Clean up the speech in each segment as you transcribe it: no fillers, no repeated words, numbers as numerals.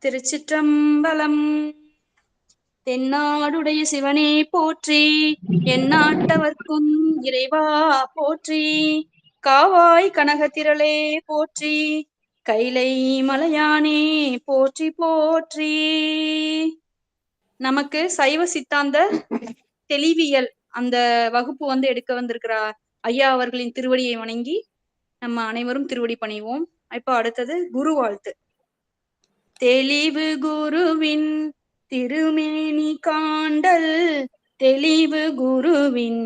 திருச்சிற்றம்பலம். தென்னாடுடைய சிவனே போற்றி, எந்நாட்டவர்க்கும் இறைவா போற்றி. காவாய் கனகத்திரளே போற்றி, கைலை மலையானே போற்றி போற்றி. நமக்கு சைவ சித்தாந்த தெளிவியல் அந்த வகுப்பு எடுக்க வந்திருக்கிற ஐயா அவர்களின் திருவடியை வணங்கி நம்ம அனைவரும் திருவடி பணிவோம். இப்போ அடுத்தது குரு வாழ்த்து. தெளிவு குருவின் திருமேனி காண்டல், தெளிவு குருவின்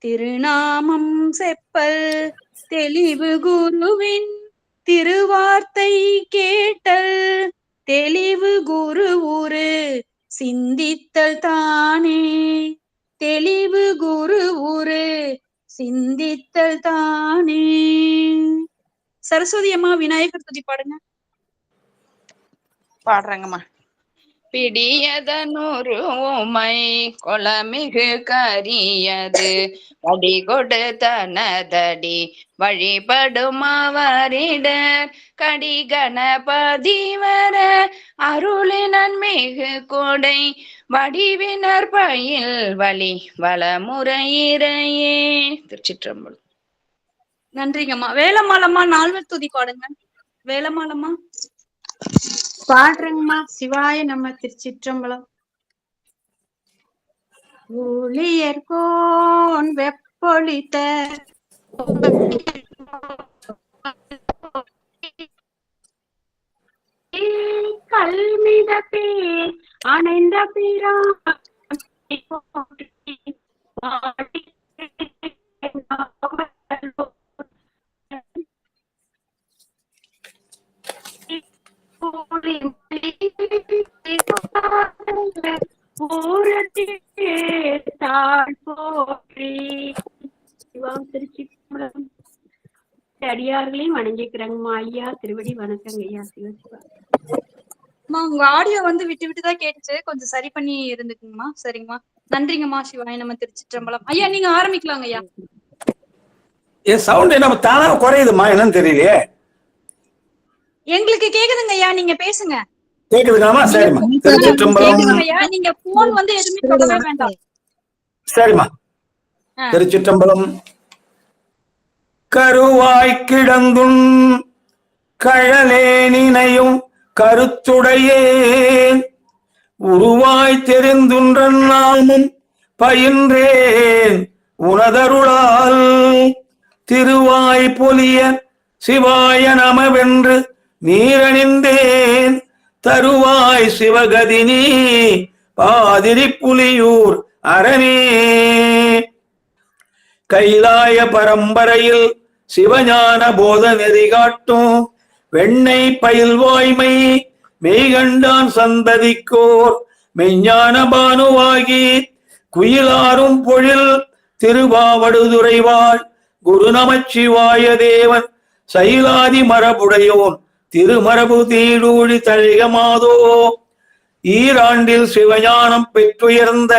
திருநாமம் செப்பல், தெளிவு குருவின் திருவார்த்தை கேட்டல், தெளிவு குரு உரு சிந்தித்தல் தானே, தெளிவு குரு உரு சிந்தித்தல் தானே. சரஸ்வதி அம்மா விநாயகர் துதி பாடுங்க. பாடுறேங்கம்மா. பிடியதனொரு ஓமை கொளமிகு கரியது, வடி கொடுத்தனதடி வழிபடும் அவரிடர், கடி கணபதி வர அருளினன் மிகு கொடை, வடிவினர் பயில் வழி வளமுறையிறையே. திருச்சிற்றம்பலம். நன்றிங்கம்மா. வேலம்மாளம்மா நால்வர் துதி பாடுங்க. வேலம்மாளம்மா பாடுறேங்கம்மா. சிவாய நம்ம. திருச்சிற்றம்பலம். ஊழியர்கோன் வெப்பொழித்த கல்மிதப்பே அணைந்த பிரான் அடியார்களையும் வணங்கிக்கிறாங்கம்மா. ஐயா திருவடி வணக்கங்க ஐயா. சிவசிவா. உங்க ஆடியோ விட்டு விட்டுதான் கேட்டுச்சு, கொஞ்சம் சரி பண்ணி இருந்துக்குங்கம்மா. சரிங்கம்மா, நன்றிங்கம்மா. சிவாய நம்ம. திருச்சிற்றம்பலம். ஐயா நீங்க ஆரம்பிக்கலாங்க ஐயா. சவுண்ட் என்ன தானா குறையுதுமா, என்னன்னு தெரியலையே. எங்களுக்கு கேக்குதுங்க ஐயா, நீங்க பேசுங்க. கேக்குதுங்கம்மா? சரிம்மா. திருச்சிற்றம்பலம். நீங்க போன் எதுவுமே தொடவே வேண்டாம். சரிம்மா. திருச்சிற்றம்பலம். கருவாய் கிடந்தும் கழலே நினையும் கருத்துடையேன், உருவாய் தெரிந்துன்றன் நாமும் பயின்றேன் உனதருளால், திருவாய் பொலிய சிவாய நமவென்று நீரணிந்தேன், தருவாய் சிவகதினி பாதிரி புலியூர் அரணே. கைலாய பரம்பரையில் சிவஞான போத நெறி காட்டும், வெண்ணை பயில்வாய்மை மெய்கண்டான் சந்ததிக்கோர் மெய்ஞான பானுவாகி, குயிலாரும் பொழில் திருவாவடுதுறைவாள் குரு நமச்சிவாய தேவன், சைலாதி மரபுடையோன் திருமரபு தீடூழி தழிகமாதோ. ஈராண்டில் சிவஞானம் பெற்றுயர்ந்த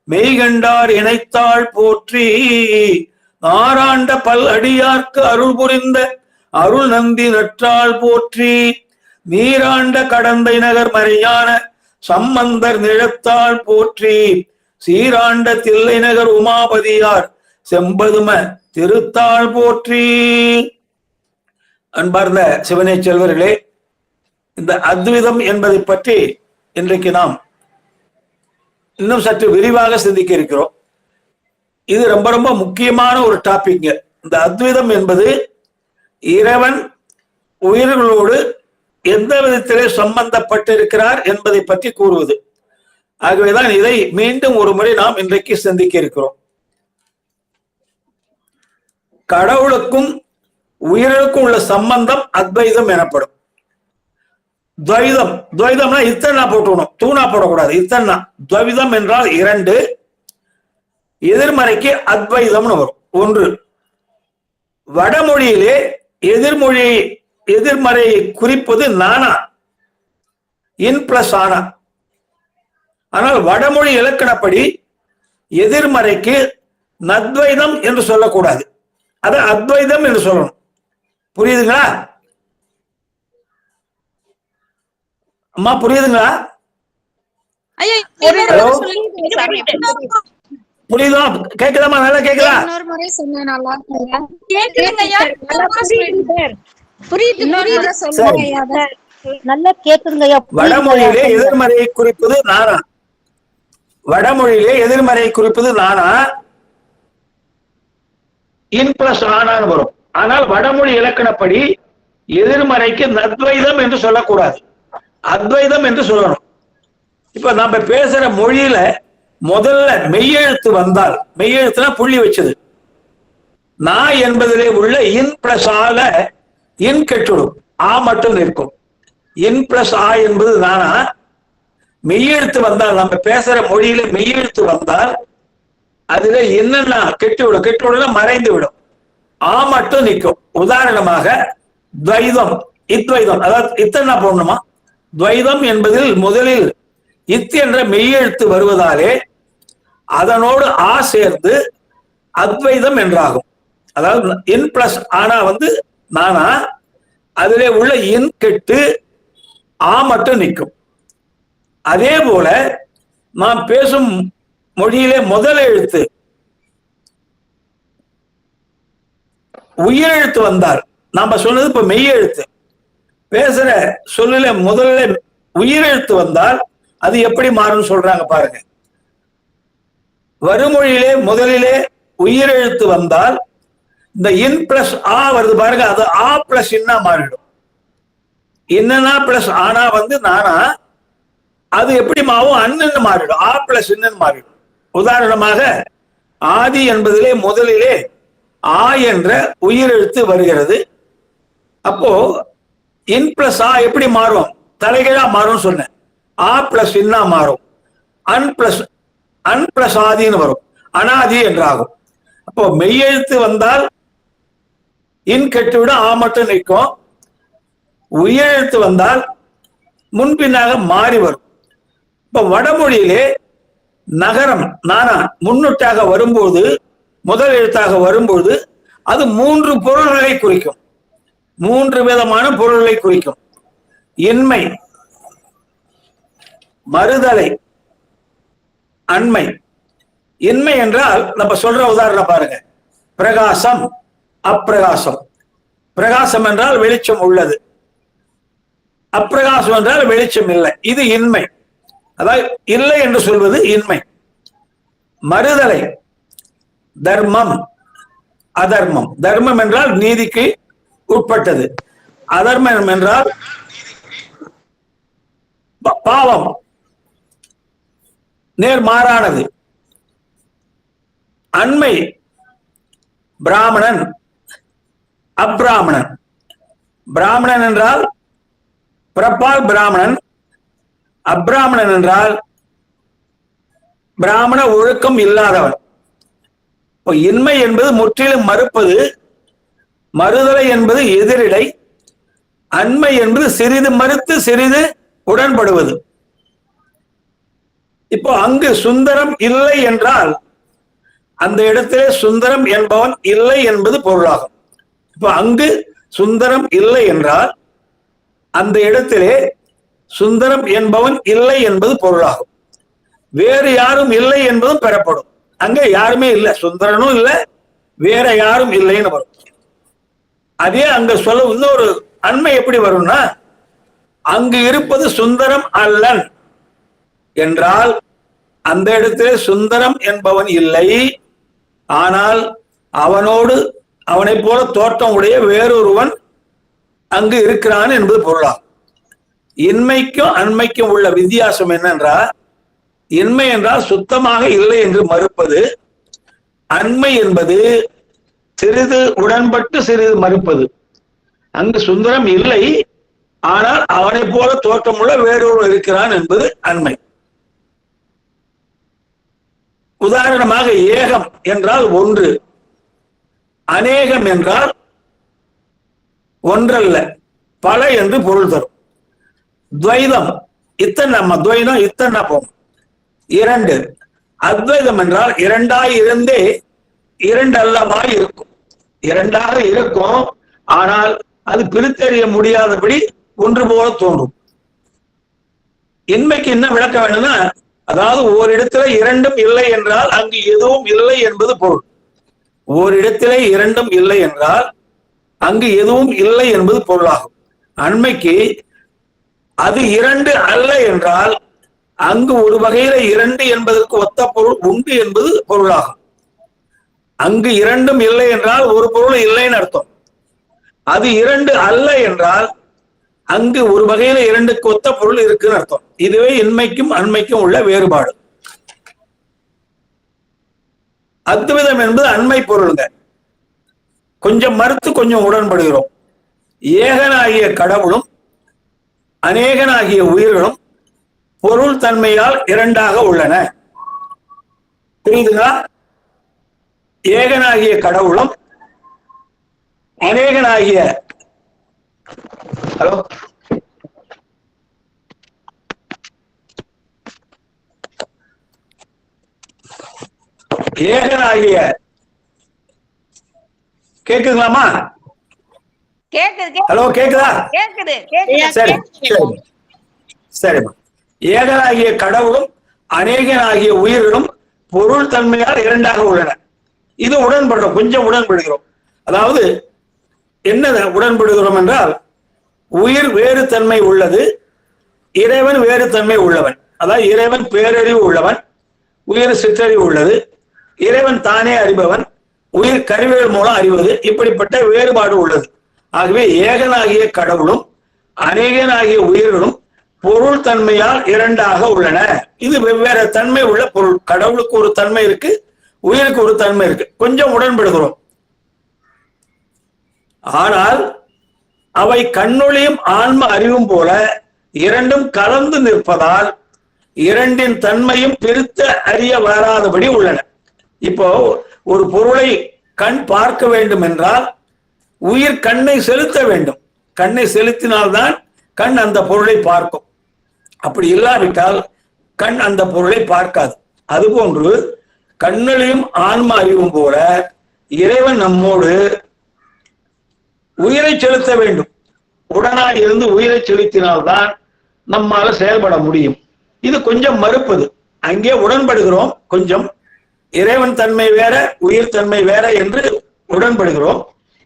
மெய்கண்டார் இணைத்தாள் போற்றி, ஆராண்ட பல் அடியார்க்கு அருள் புரிந்த அருள் நந்தி நற்றாள் போற்றி, நீராண்ட கடந்தை நகர் மறையான சம்பந்தர் நிழத்தாள் போற்றி, சீராண்ட தில்லை நகர் உமாபதியார் செம்பதும திருத்தாள் போற்றி. அன்பார்ந்த சிவனே செல்வர்களே, இந்த அத்விதம் என்பதை பற்றி இன்றைக்கு நாம் இன்னும் சற்று விரிவாக சிந்திக்க இருக்கிறோம். இது ரொம்ப ரொம்ப முக்கியமான ஒரு டாபிக். இந்த அத்விதம் என்பது இறைவன் உயிர்களோடு எந்த விதத்திலே சம்பந்தப்பட்டிருக்கிறார் என்பதை பற்றி கூறுவது. ஆகவேதான் இதை மீண்டும் ஒரு முறை நாம் இன்றைக்கு சிந்திக்க இருக்கிறோம். கடவுளுக்கும் உயிர்களுக்கும் உள்ள சம்பந்தம் அத்வைதம் எனப்படும். துவைதம், துவைதம்னா இத்தனை போட்டுக்கணும், தூணா போடக்கூடாது. இத்தனை துவைதம் என்றால் இரண்டு, எதிர்மறைக்கு அத்வைதம்னு வரும். ஒன்று வடமொழியிலே எதிர்மறையை குறிப்பது நானா, இன் பிளஸ் ஆனா. ஆனால் வடமொழி இலக்கணப்படி எதிர்மறைக்கு நத்வைதம் என்று சொல்லக்கூடாது, அது அத்வைதம் என்று சொல்லணும். புரியுதுங்களா? அம்மா புரியுதுங்களா? ஐயா ஹலோ சொல்லுங்க. புரியுதா? கேக்குதாமா? நல்லா கேக்குதா? இன்னொரு முறை சொன்னா நல்லா இருக்கும்ல. கேக்குதுங்க ஐயா. புரியுது. சரி. நல்லா கேக்குதுங்க ஐயா. வடமொழியிலே எதிர்மறையை குறிப்பது நானா? வடமொழியிலே எதிர்மறையை குறிப்பது நானா? இன் பிளஸ் ஆனான்னு வரும். ஆனால் வடமொழி இலக்கணப்படி எதிர்மறைக்கு அத்வைதம் என்று சொல்லக்கூடாது, அத்வைதம் என்று சொல்லணும். இப்ப நம்ம பேசுற மொழியில முதல்ல மெய்யெழுத்து வந்தால், மெய்யெழுத்துனா புள்ளி வச்சது, நான் என்பதிலே உள்ள இன் பிளஸ் ஆல இன் கெட்டுடும், ஆ மட்டும் நிற்கும். இன் பிளஸ் ஆ என்பது நானா? மெய்யெழுத்து வந்தால், நம்ம பேசுற மொழியில மெய்யெழுத்து வந்தால் அதுல என்னன்னா கெட்டுவிடும், கெட்டுவிடும் மறைந்து விடும், ஆ மட்டும் நிற்கும். உதாரணமாக துவைதம், இத்வைதம், அதாவது இத்தனை போடணுமா? துவைதம் என்பதில் முதலில் இத் என்ற மெய்யெழுத்து வருவதாலே அதனோடு ஆ சேர்ந்து அத்வைதம் என்றாகும். அதாவது இன் பிளஸ் ஆனா நானா, அதிலே உள்ள இன் கெட்டு ஆ மட்டும் நிற்கும். அதே போல நாம் பேசும் மொழியிலே முதல் எழுத்து உயிரெழுத்து வந்தால், நாம சொன்னது இப்ப மெய்யெழுத்து, பேசுற சொல்லுல முதல்ல உயிரெழுத்து வந்தால் அது எப்படி மாறும் சொல்றாங்க பாருங்க. வருமொழியிலே முதலிலே உயிரெழுத்து வந்தால் இந்த இன் பிளஸ் ஆ வருது பாருங்க, அது ஆ பிளஸ் இன்னா மாறிடும். என்னன்னா பிளஸ் ஆனா நானா, அது எப்படி மாவும் அன்னு மாறிடும், ஆ பிளஸ் இன்னன்னு மாறிடும். உதாரணமாக ஆதி என்பதிலே முதலிலே ஆ என்ற உயிரெழுத்து வருகிறது. அப்போ இன் பிளஸ் ஆ எப்படி மாறும்? தலைகீழா மாறும் சொன்னேன். ஆ பிளஸ் இன்னா மாறும், அன் பிளஸ் ஆதின்னு வரும், அனாதி என்றாகும். அப்போ மெய்யெழுத்து வந்தால் இன் கெட்டுவிடும், ஆ மட்டும் நிற்கும். உயிரெழுத்து வந்தால் முன்பின்னாக மாறி வரும். இப்ப வடமொழியிலே நகரம் நானா முன்னுட்டாக வரும்போது, முதல் எழுத்தாக வரும்போது அது 3 பொருள்களை குறிக்கும், 3 விதமான பொருள்களை குறிக்கும். இன்மை, மறுதலை, அண்மை. இன்மை என்றால் நம்ம சொல்ற உதாரணம் பாருங்க, பிரகாசம், அப்பிரகாசம். பிரகாசம் என்றால் வெளிச்சம் உள்ளது, அப்பிரகாசம் என்றால் வெளிச்சம் இல்லை, இது இன்மை. அதாவது இல்லை என்று சொல்வது இன்மை. மறுதலை, தர்மம், அதர்மம். தர்மம் என்றால் நீதிக்கு உட்பட்டது, அதர்மம் என்றால் பாவம், நேர்மாறானது. அண்மை, பிராமணன், அப்பிராமணன். பிராமணன் என்றால் பிறப்பால் பிராமணன், அப்பிராமணன் என்றால் பிராமண ஒழுக்கம் இல்லாதவன். இன்மை என்பது முற்றிலும் மறுப்பது, மறுதலை என்பது எதிரிடை, அண்மை என்பது சிறிது மறுத்து சிறிது உடன்படுவது. இப்போ அங்கு சுந்தரம் இல்லை என்றால் அந்த இடத்திலே சுந்தரம் என்பவன் இல்லை என்பது பொருளாகும். இப்போ அங்கு சுந்தரம் இல்லை என்றால் அந்த இடத்திலே சுந்தரம் என்பவன் இல்லை என்பது பொருளாகும். வேறு யாரும் இல்லை என்பதும் பெறப்படும். அங்க யாருமே இல்லை, சுந்தரனும் இல்லை, வேற யாரும் இல்லைன்னு வரும். அதே அங்க சொல்ல இன்னொரு அண்மை எப்படி வரும்னா, அங்கு இருப்பது சுந்தரம் அல்லன் என்றால் அந்த இடத்திலே சுந்தரம் என்பவன் இல்லை, ஆனால் அவனோடு அவனை போல தோற்றம் உடைய வேறொருவன் அங்கு இருக்கிறான் என்பது பொருளாகும். இன்மைக்கும் அண்மைக்கும் உள்ள வித்தியாசம் என்னென்றால், இன்மை என்றால் சுத்தமாக இல்லை என்று மறுப்பது, அண்மை என்பது சிறிது உடன்பட்டு சிறிது மறுப்பது. அங்கு சுந்தரம் இல்லை, ஆனால் அவனை போல தோற்றமுள்ள வேறொருவன் இருக்கிறான் என்பது அண்மை. உதாரணமாக ஏகம் என்றால் ஒன்று, அநேகம் என்றால் ஒன்றல்ல பல என்று பொருள் தரும். துவைதம் இத்தனை, நம்ம துவைதம் இத்தனை போகும், இரண்டு. அத்வைதம் என்றால் இரண்டாய் இருந்தே இரண்டு அல்லவாய் இருக்கும், இரண்டாக இருக்கும், ஆனால் அது பிரித்தறிய முடியாதபடி ஒன்று போல தோன்றும். இன்மைக்கு என்ன விளக்க வேணும்னா, அதாவது ஓரிடத்துல இரண்டும் இல்லை என்றால் அங்கு எதுவும் இல்லை என்பது பொருள். ஓரிடத்திலே இரண்டும் இல்லை என்றால் அங்கு எதுவும் இல்லை என்பது பொருளாகும். அண்மைக்கு அது இரண்டு அல்ல என்றால் அங்கு ஒரு வகையில இரண்டு என்பதற்கு ஒத்த பொருள் உண்டு என்பது பொருளாகும். அங்கு இரண்டும் இல்லை என்றால் ஒரு பொருள் இல்லைன்னு அர்த்தம். அது இரண்டு அல்ல என்றால் அங்கு ஒரு வகையில இரண்டுக்கு ஒத்த பொருள் இருக்குன்னு அர்த்தம். இதுவே இன்மைக்கும் அண்மைக்கும் உள்ள வேறுபாடு. அத்விதம் என்பது அண்மை பொருளுங்க. கொஞ்சம் மறுத்து கொஞ்சம் உடன்படுகிறோம். ஏகனாகிய கடவுளும் அநேகனாகிய உயிர்களும் பொருள் தன்மையால் இரண்டாக உள்ளன. புரியுதுங்களா? ஏகனாகிய கடவுளும் அநேகனாகிய ஹலோ ஏகனாகிய கேக்குதுங்களாமா? ஹலோ கேக்குதா? சரி சரிம்மா. ஏகனாகிய கடவுளும் அநேகனாகிய உயிர்களும் பொருள் தன்மையால் இரண்டாக உள்ளன. இது உடன்படுறோம், கொஞ்சம் உடன்படுகிறோம். அதாவது என்ன உடன்படுகிறோம் என்றால், உயிர் வேறு தன்மை உள்ளது, இறைவன் வேறு தன்மை உள்ளவன். அதாவது இறைவன் பேரறிவு உள்ளவன், உயிர் சிற்றறிவு உள்ளது. இறைவன் தானே அறிபவன், உயிர் கருவியல் மூலம் அறிவது. இப்படிப்பட்ட வேறுபாடு உள்ளது. ஆகவே ஏகனாகிய கடவுளும் அநேகனாகிய உயிர்களும் பொருள் தன்மையால் இரண்டாக உள்ளன. இது வெவ்வேறு தன்மை உள்ள பொருள். கடவுளுக்கு ஒரு தன்மை இருக்கு, உயிருக்கு ஒரு தன்மை இருக்கு. கொஞ்சம் உடன்படுகிறோம். ஆனால் அவை கண்ணொளியும் ஆன்ம அறிவும் போல இரண்டும் கலந்து நிற்பதால் இரண்டின் தன்மையும் பிரித்து அறிய வராதபடி உள்ளன. இப்போ ஒரு பொருளை கண் பார்க்க வேண்டும் என்றால் உயிர் கண்ணை செலுத்த வேண்டும். கண்ணை செலுத்தினால்தான் கண் அந்த பொருளை பார்க்கும். அப்படி இல்லாவிட்டால் கண் அந்த பொருளை பார்க்காது. அதுபோன்று கண்ணொளியும் ஆன்ம அறிவும் போல இறைவன் நம்மோடு உயிரை செலுத்த வேண்டும். உடனாய் இருந்து உயிரை செலுத்தினால்தான் நம்மால செயல்பட முடியும். இது கொஞ்சம் மறுப்பது. அங்கே உடன்படுகிறோம், கொஞ்சம் இறைவன் தன்மை வேற உயிர் தன்மை வேற என்று உடன்படுகிறோம்.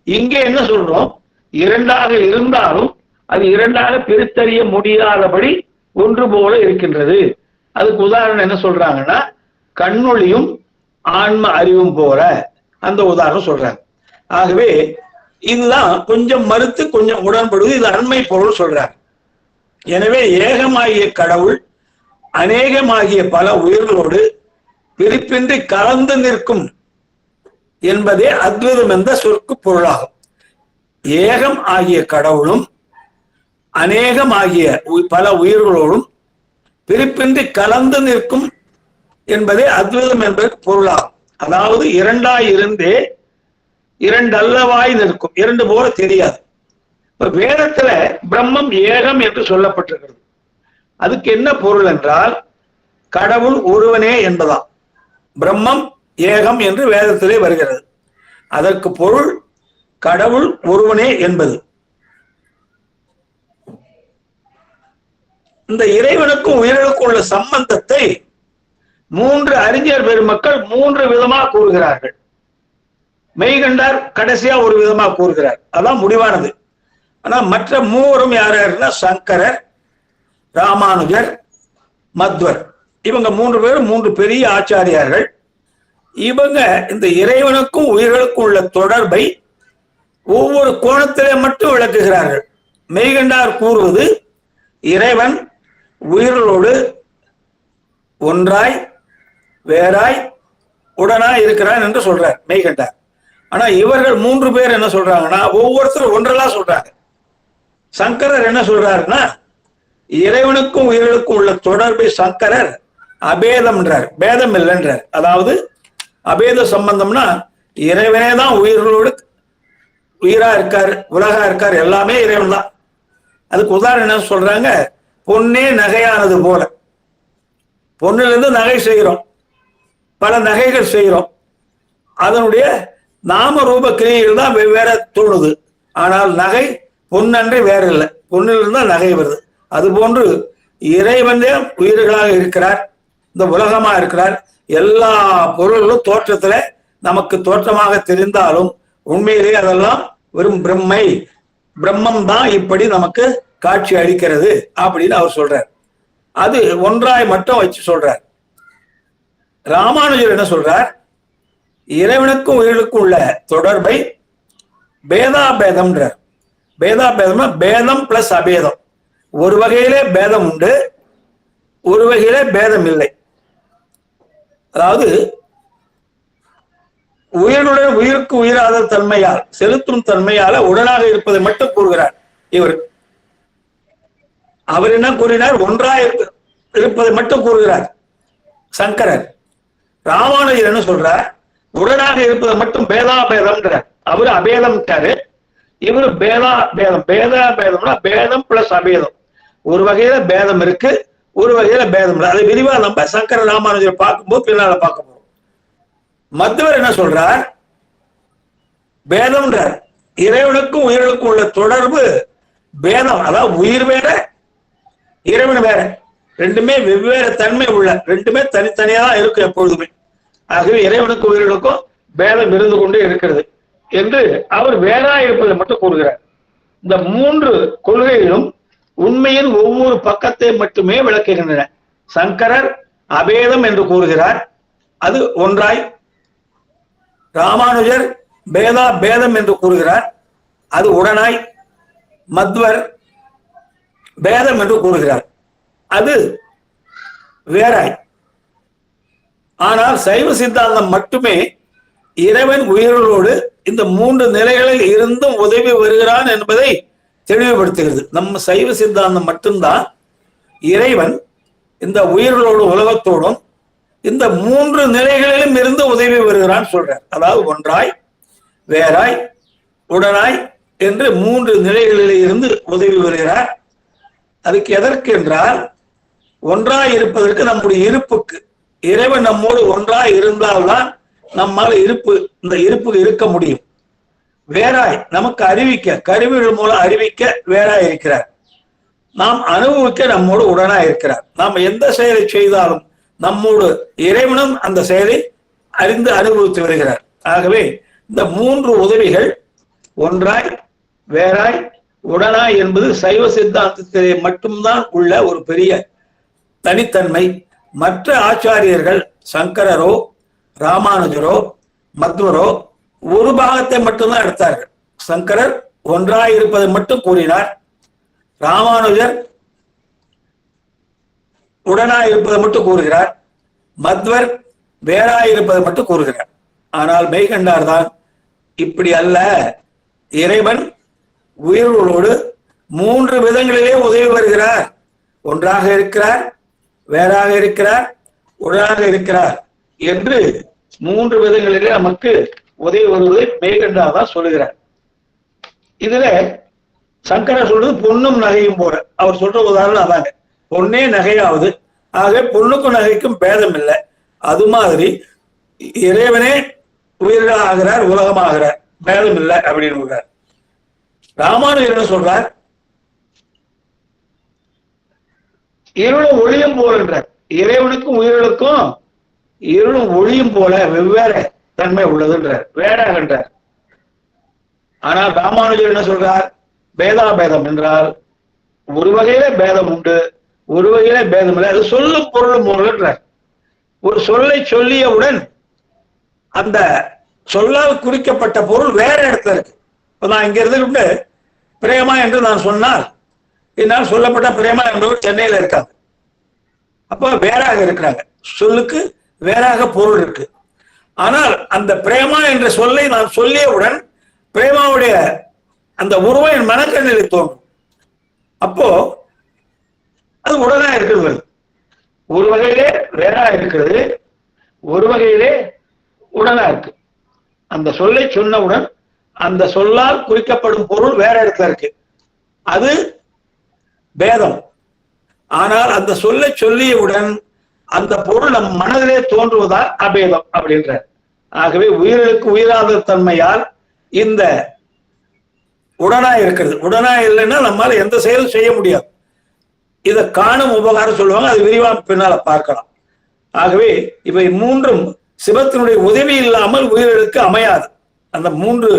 இங்கே என்ன சொல்றோம்? இரண்டாக இருந்தாலும் அது இரண்டாக பிரித்தறிய முடியாதபடி ஒன்று போல இருக்கின்றது. அதுக்கு உதாரணம் என்ன சொல்றாங்கன்னா, கண்ணொளியும் ஆன்ம அறிவும் போல அந்த உதாரணம் சொல்றாங்க. ஆகவே இதுதான் கொஞ்சம் மறுத்து கொஞ்சம் உடன்படுவது. இது அண்மை பொருள் சொல்றாங்க. எனவே ஏகமாகிய கடவுள் அநேகமாகிய பல உயிர்களோடு பிரிப்பின்றி கலந்து நிற்கும் என்பதே அத்வைதம் என்ற சொற்கு பொருளாகும். ஏகம் ஆகிய கடவுளும் அநேகம் ஆகிய பல உயிர்களோடும் பிரிப்பின்றி கலந்து நிற்கும் என்பதே அத்வைதம் என்பதற்கு பொருளாகும். அதாவது இரண்டாய் இருந்தே இரண்டல்லவாய் நிற்கும். இரண்டு போல தெரியாது. இப்ப வேதத்துல பிரம்மம் ஏகம் என்று சொல்லப்பட்டிருக்கிறது. அதுக்கு என்ன பொருள் என்றால், கடவுள் ஒருவனே என்பதாம். பிரம்மம் ஏகம் என்று வேதத்திலே வருகிறது. அதற்கு பொருள் கடவுள் ஒருவனே என்பது. இந்த இறைவனுக்கும் உயிர்களுக்கும் உள்ள சம்பந்தத்தை மூன்று அறிஞர் பெருமக்கள் மூன்று விதமா கூறுகிறார்கள். மெய்கண்டார் கடைசியா ஒரு விதமா கூறுகிறார். அதான் முடிவானது. ஆனா மற்ற மூவரும் யார் யாருன்னா, சங்கரர், ராமானுஜர், மத்வர். இவங்க மூன்று பேரும் மூன்று பெரிய ஆச்சாரியார்கள். இவங்க இந்த இறைவனுக்கும் உயிர்களுக்கும் உள்ள தொடர்பை ஒவ்வொரு கோணத்திலே மட்டும் விளக்குகிறார்கள். மெய்கண்டார் கூறுவது இறைவன் உயிர்களோடு ஒன்றாய் வேறாய் உடனாய் இருக்கிறான் என்று சொல்றார் மெய்கண்டார். ஆனா இவர்கள் மூன்று பேர் என்ன சொல்றாங்கன்னா, ஒவ்வொருத்தரும் ஒன்றெல்லாம் சொல்றாங்க. சங்கரர் என்ன சொல்றாருன்னா, இறைவனுக்கும் உயிர்களுக்கும் உள்ள தொடர்பை சங்கரர் அபேதம்ன்றார், பேதம் இல்லைன்றார். அதாவது அபேத சம்பந்தம்னா இறைவனே தான் உயிர்களோடு உயிரா இருக்காரு, உலகா இருக்காரு, எல்லாமே இறைவன் தான். அதுக்கு உதாரணம் என்ன சொல்றாங்க, பொன்னே நகையானது போல. பொன்னில இருந்து நகை செய்கிறோம், பல நகைகள் செய்கிறோம். அதனுடைய நாம ரூப கிரியைகள் தான் வெவ்வேறு தோணுது. ஆனால் நகை பொன்னன்றி வேற இல்லை. பொன்னிலிருந்து தான் நகை வருது. அது போன்று இறைவனே உயிர்களாக இருக்கிறார், இந்த உலகமா இருக்கிறார். எல்லா பொருள்களும் தோற்றத்துல நமக்கு தோற்றமாக தெரிந்தாலும் உண்மையிலேயே அதெல்லாம் வெறும் பிரம்மம் தான் இப்படி நமக்கு காட்சி அளிக்கிறது அப்படின்னு அவர் சொல்றார். அது ஒன்றாய் மட்டும் வச்சு சொல்றார். ராமானுஜர் என்ன சொல்றார்? இறைவனுக்கும் உயிர்களுக்கும் உள்ள தொடர்பை பேதாபேதம்ன்றார். பேதாபேதம்னா பேதம் பிளஸ் அபேதம். ஒரு வகையிலே பேதம் உண்டு, ஒரு வகையிலே பேதம் இல்லை. அதாவது உயிருடன் உயிருக்கு உயிராத தன்மையால், செலுத்தும் தன்மையால உடனாக இருப்பதை மட்டும் கூறுகிறார் இவர். அவர் என்ன கூறினார்? ஒன்றாய் இருப்பதை மட்டும் கூறுகிறார் சங்கரர். ராமானுஜர் என்ன சொல்றார்? உடனாக இருப்பதை மட்டும் பேதாபேதம்ன்றார். அவரு அபேதம்ட்டாரு, இவரு பேதாபேதம். பேதாபேதம்னா பேதம் பிளஸ் அபேதம். ஒரு வகையில பேதம் இருக்கு, ஒரு வகையில பேதம் இல்லை. அதை விரிவா நம்ம சங்கர ராமானுஜர் பார்க்கும்போது பின்னால பார்க்க போறோம். மத்துவர் என்ன சொல்றார்? பேதம்ன்றார். இறைவனுக்கும் உயிர்களுக்கும் உள்ள தொடர்பு பேதம். அதாவது உயிர் வேற, இறைவன் வேற, ரெண்டுமே வெவ்வேறு தன்மை உள்ள, ரெண்டுமே தனித்தனியா தான் இருக்கும் எப்பொழுதுமே. ஆகவே இறைவனுக்கும் உயிர்களுக்கும் பேதம் இருந்து கொண்டே இருக்கிறது என்று அவர் வேறா இருப்பதை மட்டும் கூறுகிறார். இந்த மூன்று கொள்கைகளும் உண்மையின் ஒவ்வொரு பக்கத்தை மட்டுமே விளக்குகின்றன. சங்கரர் அபேதம் என்று கூறுகிறார், அது ஒன்றாய். ராமானுஜர் பேதம் என்று கூறுகிறார், அது உடனாய். மத்வர் பேதம் என்று கூறுகிறார், அது வேறாய். ஆனால் சைவ சித்தாந்தம் மட்டுமே இறைவன் உயிர்களோடு இந்த மூன்று நிலைகளில் இருந்தும் உதவி வருகிறான் என்பதை தெளிவுபடுத்துகிறது. நம்ம சைவ சித்தாந்தம் மட்டும்தான் இறைவன் இந்த உயிர்களோடு உலகத்தோடும் இந்த மூன்று நிலைகளிலும் இருந்து உதவி வருகிறான் சொல்றார். அதாவது ஒன்றாய், வேறாய், உடனாய் என்று மூன்று நிலைகளில் இருந்து உதவி வருகிறார். அதுக்கு எதற்கு என்றால், ஒன்றாய் இருப்பதற்கு நம்முடைய இருப்புக்கு. இறைவன் நம்மோடு ஒன்றாய் இருந்தால்தான் நம்மால் இந்த இருப்பு இருக்க முடியும். வேறாய் நமக்கு அறிவிக்க, கருவிகள் மூலம் அறிவிக்க வேறாய் இருக்கிறார். நாம் அனுபவிக்க நம்மோடு உடனாய் இருக்கிறார். நாம் எந்த செயலை செய்தாலும் நம்மோடு இறைவனும் அந்த செயலை அறிந்து அனுபவித்து வருகிறார். ஆகவே இந்த மூன்று உதவிகள் ஒன்றாய், வேறாய், உடனாய் என்பது சைவ சித்தாந்தத்திலே மட்டும்தான் உள்ள ஒரு பெரிய தனித்தன்மை. மற்ற ஆச்சாரியர்கள் சங்கரரோ ராமானுஜரோ மத்வரோ ஒரு பாகத்தை மட்டும்தான் எடுத்தார்கள். சங்கரர் ஒன்றாய் இருப்பதை மட்டும் கூறினார், ராமானுஜர் உடனாய் இருப்பதை மட்டும் கூறுகிறார், மத்வர் வேறாய் இருப்பதை மட்டும் கூறுகிறார். ஆனால் மெய்கண்டார் தான் இப்படி அல்ல. இறைவன் உயிர்களோடு மூன்று விதங்களிலே உதவி வருகிறார். ஒன்றாக இருக்கிறார், வேறாக இருக்கிறார், உடனாக இருக்கிறார் என்று மூன்று விதங்களிலே நமக்கு உதவி வருவதை மெய்கண்டார் தான் சொல்லுகிறார். இதுல சங்கரர் சொல்றது பொண்ணும் நகையும் போல. அவர் சொல்ற உதாரணம் அதாங்க, பொண்ணே நகையாவது. ஆக பொண்ணுக்கும் நகைக்கும் பேதம் இல்லை. அது மாதிரி இறைவனே உயிர்களாக ஆகிறார், உலகமாகிறார், பேதம் இல்லை அப்படின்னு ராமானுஜர் என்ன சொல்றார்? இருளும் ஒளியும் போல என்றார். இறைவனுக்கும் உயிர்களுக்கும் இருளும் ஒளியும் போல வெவ்வேறு தன்மை உள்ளதுன்றார், வேறாகன்றார். ஆனால் ராமானுஜர் என்ன சொல்றார்? பேதாபேதம் என்றால் ஒரு வகையில பேதம் உண்டு, ஒரு வகையில பேதம் இல்லை. அது சொல்லும் பொருளும் போலன்றார். ஒரு சொல்லை சொல்லியவுடன் அந்த சொல்லால் குறிக்கப்பட்ட பொருள் வேற இடத்துல இருக்கு. இப்ப நான் இங்க இருந்து பிரேமா என்று நான் சொன்னால், என்னால் சொல்லப்பட்ட பிரேமா என்பவர் சென்னையில இருக்காங்க. அப்ப வேறாக இருக்கிறாங்க, சொல்லுக்கு வேறாக பொருள் இருக்கு. ஆனால் அந்த பிரேமா என்ற சொல்லை நான் சொல்லியவுடன் பிரேமாவுடைய அந்த உருவம் என் மனக்கண்ணில் தோன்றும். அப்போ அது உடனே இருக்கிறது. ஒரு வகையிலே வேறா இருக்கிறது, ஒரு வகையிலே உடனா இருக்கு. அந்த சொல்லை சொன்னவுடன் அந்த சொல்லால் குறிக்கப்படும் பொருள் வேற இடத்துல இருக்கு, அது பேதம். ஆனால் அந்த சொல்லை சொல்லியவுடன் அந்த பொருள் நம் மனதிலே தோன்றுவதால் அபேதம் அப்படின்ற. ஆகவே உயிர்களுக்கு உயிராத தன்மையால் இந்த உடனாய் இருக்கிறது. உடனாய் இல்லைன்னா நம்மால எந்த செயலும் செய்ய முடியாது. இதை காணும் உபகாரம் சொல்லுவாங்க. அது விரிவாக பின்னால பார்க்கலாம். ஆகவே இவை மூன்றும் சிவத்தினுடைய உதவி இல்லாமல் உயிர்களுக்கு அமையாது. அந்த மூன்று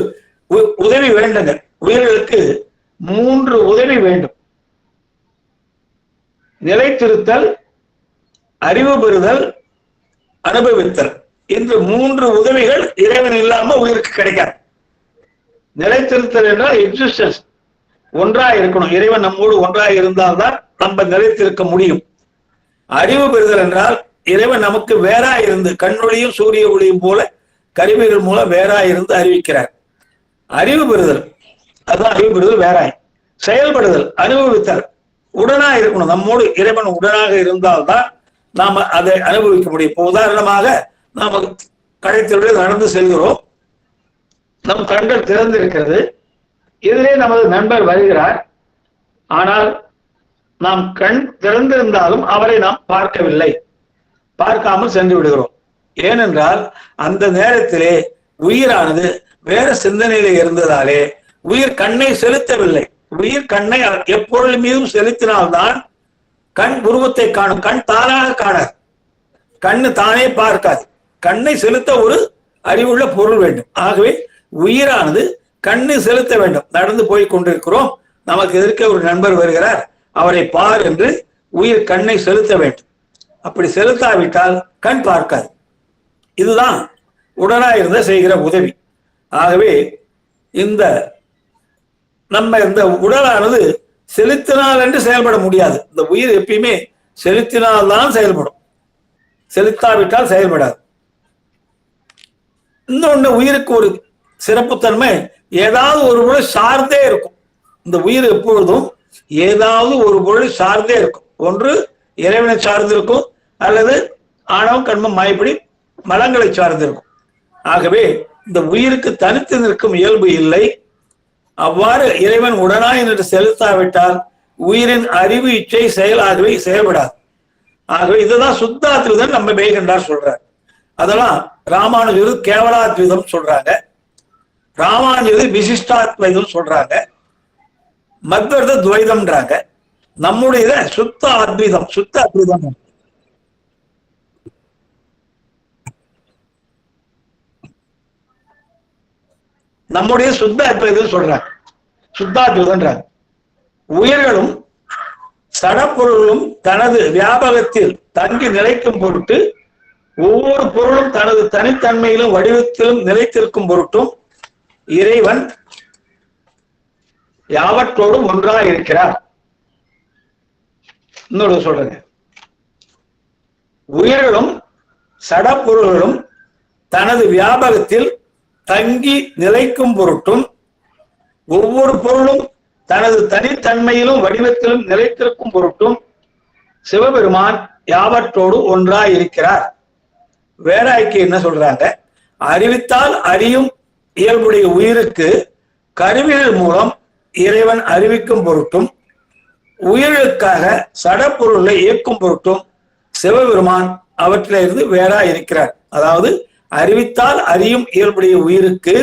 உதவி வேண்டுங்க. உயிர்களுக்கு மூன்று உதவி வேண்டும்: நிலைத்திருத்தல், அறிவு பெறுதல், அனுபவித்தல். இந்த மூன்று உதவிகள் இறைவன் இல்லாம உயிருக்கு கிடைக்காது. நிலைத்திருத்தல் என்றால் எக்ஸிஸ்டன்ஸ், ஒன்றாக இருக்கணும். இறைவன் நம்மோடு ஒன்றாக இருந்தால்தான் நம்ம நிலைத்திருக்க முடியும். அறிவு பெறுதல் என்றால் இறைவன் நமக்கு வேறா இருந்து, கண்ணொளியும் சூரிய ஒளியும் போல கருவிகள் மூலம் வேறா இருந்து அறிவிக்கிறார். அறிவு பெறுதல், அதுதான் அறிவு பெறுதல். வேறாய் செயல்படுதல், அனுபவித்தல், உடனா இருக்கணும். நம்மோடு இறைவன் உடனாக இருந்தால்தான் நாம அதை அனுபவிக்க முடியும். இப்போ உதாரணமாக நாம கடைத்தொழில் நடந்து செல்கிறோம், நம் கண்கள் திறந்திருக்கிறது, இதிலே நமது நண்பர் வருகிறார். ஆனால் நாம் கண் திறந்திருந்தாலும் அவரை நாம் பார்க்கவில்லை, பார்க்காமல் சென்று விடுகிறோம். ஏனென்றால் அந்த நேரத்திலே உயிரானது வேற சிந்தனையில இருந்ததாலே உயிர் கண்ணை செலுத்தவில்லை. உயிர் கண்ணை எப்பொருள் மீதும் செலுத்தினால்தான் கண் உருவத்தை காணும். கண் தானாக காணாது, கண்ணு தானே பார்க்காது. கண்ணை செலுத்த ஒரு அறிவுள்ள பொருள் வேண்டும். ஆகவே உயிரானது கண்ணு செலுத்த வேண்டும். நடந்து போய் கொண்டிருக்கிறோம், நமக்கு எதிர்க்க ஒரு நண்பர் வருகிறார், அவரை பார் என்று உயிர் கண்ணை செலுத்த வேண்டும். அப்படி செலுத்தாவிட்டால் கண் பார்க்காது. இதுதான் உடனாயிருந்த செய்கிற உதவி. ஆகவே இந்த நம்ம இந்த உடலானது செலுத்தினால் என்று செயல்பட முடியாது. இந்த உயிர் எப்பயுமே செலுத்தினால்தான் செயல்படும், செலுத்தாவிட்டால் செயல்படாது. இன்னொன்னு, உயிருக்கு ஒரு சிறப்புத்தன்மை, ஏதாவது ஒரு பொருள் சார்ந்தே இருக்கும். இந்த உயிர் எப்பொழுதும் ஏதாவது ஒரு பொருள் சார்ந்தே இருக்கும். ஒன்று இறைவனை சார்ந்திருக்கும், அல்லது ஆணவம் கண்மம் மாயப்படி மலங்களை சார்ந்திருக்கும். ஆகவே இந்த உயிருக்கு தனித்து நிற்கும் இயல்பு இல்லை. அவ்வாறு இறைவன் உடனாய் என்று செலுத்தாவிட்டால் உயிரின் அறிவு இச்சை செயலாகவே செயல்படாது. ஆகவே இதுதான் சுத்தாத்விதம் நம்ம மெய்கண்டார் சொல்றார். அதெல்லாம் ராமானுஜர் கேவலாத்விதம் சொல்றாங்க, ராமானுஜர் விசிஷ்டாத்வைதம் சொல்றாங்க, மத்வர்த துவைதம்ன்றாங்க. நம்முடைய சுத்த அத்வைதம், சுத்த அத்வைதம். நம்முடைய சுத்த அத்வைதம் சொல்றாங்க, சுத்தாத்வைதம்ன்றாங்க. உயிர்களும் சடப்பொருளும் தனது வியாபகத்தில் தங்கி நிலைக்கும் பொருட்டு, ஒவ்வொரு பொருளும் தனது தனித்தன்மையிலும் வடிவத்திலும் நிலைத்திருக்கும் பொருட்டும் இறைவன் யாவற்றோடும் ஒன்றாக இருக்கிறார். இன்னொரு சொல்றேங்க, உயிர்களும் சடப்பொருள்களும் தனது வியாபகத்தில் தங்கி நிலைக்கும் பொருட்டும், ஒவ்வொரு பொருளும் தனது தனித்தன்மையிலும் வடிவத்திலும் நிலைத்திருக்கும் பொருட்டும் சிவபெருமான் யாவற்றோடு ஒன்றாய் இருக்கிறார். வேறாய்க்கு என்ன சொல்றாங்க, அறிவித்தால் அறியும் இயல்புடைய உயிருக்கு கருவிகள் மூலம் இறைவன் அறிவிக்கும் பொருட்டும், உயிர்களுக்காக சடப்பொருளை இயக்கும் பொருட்டும் சிவபெருமான் அவற்றிலிருந்து வேறாய் இருக்கிறார். அதாவது அறிவித்தால் அறியும் இயல்புடைய உயிருக்கு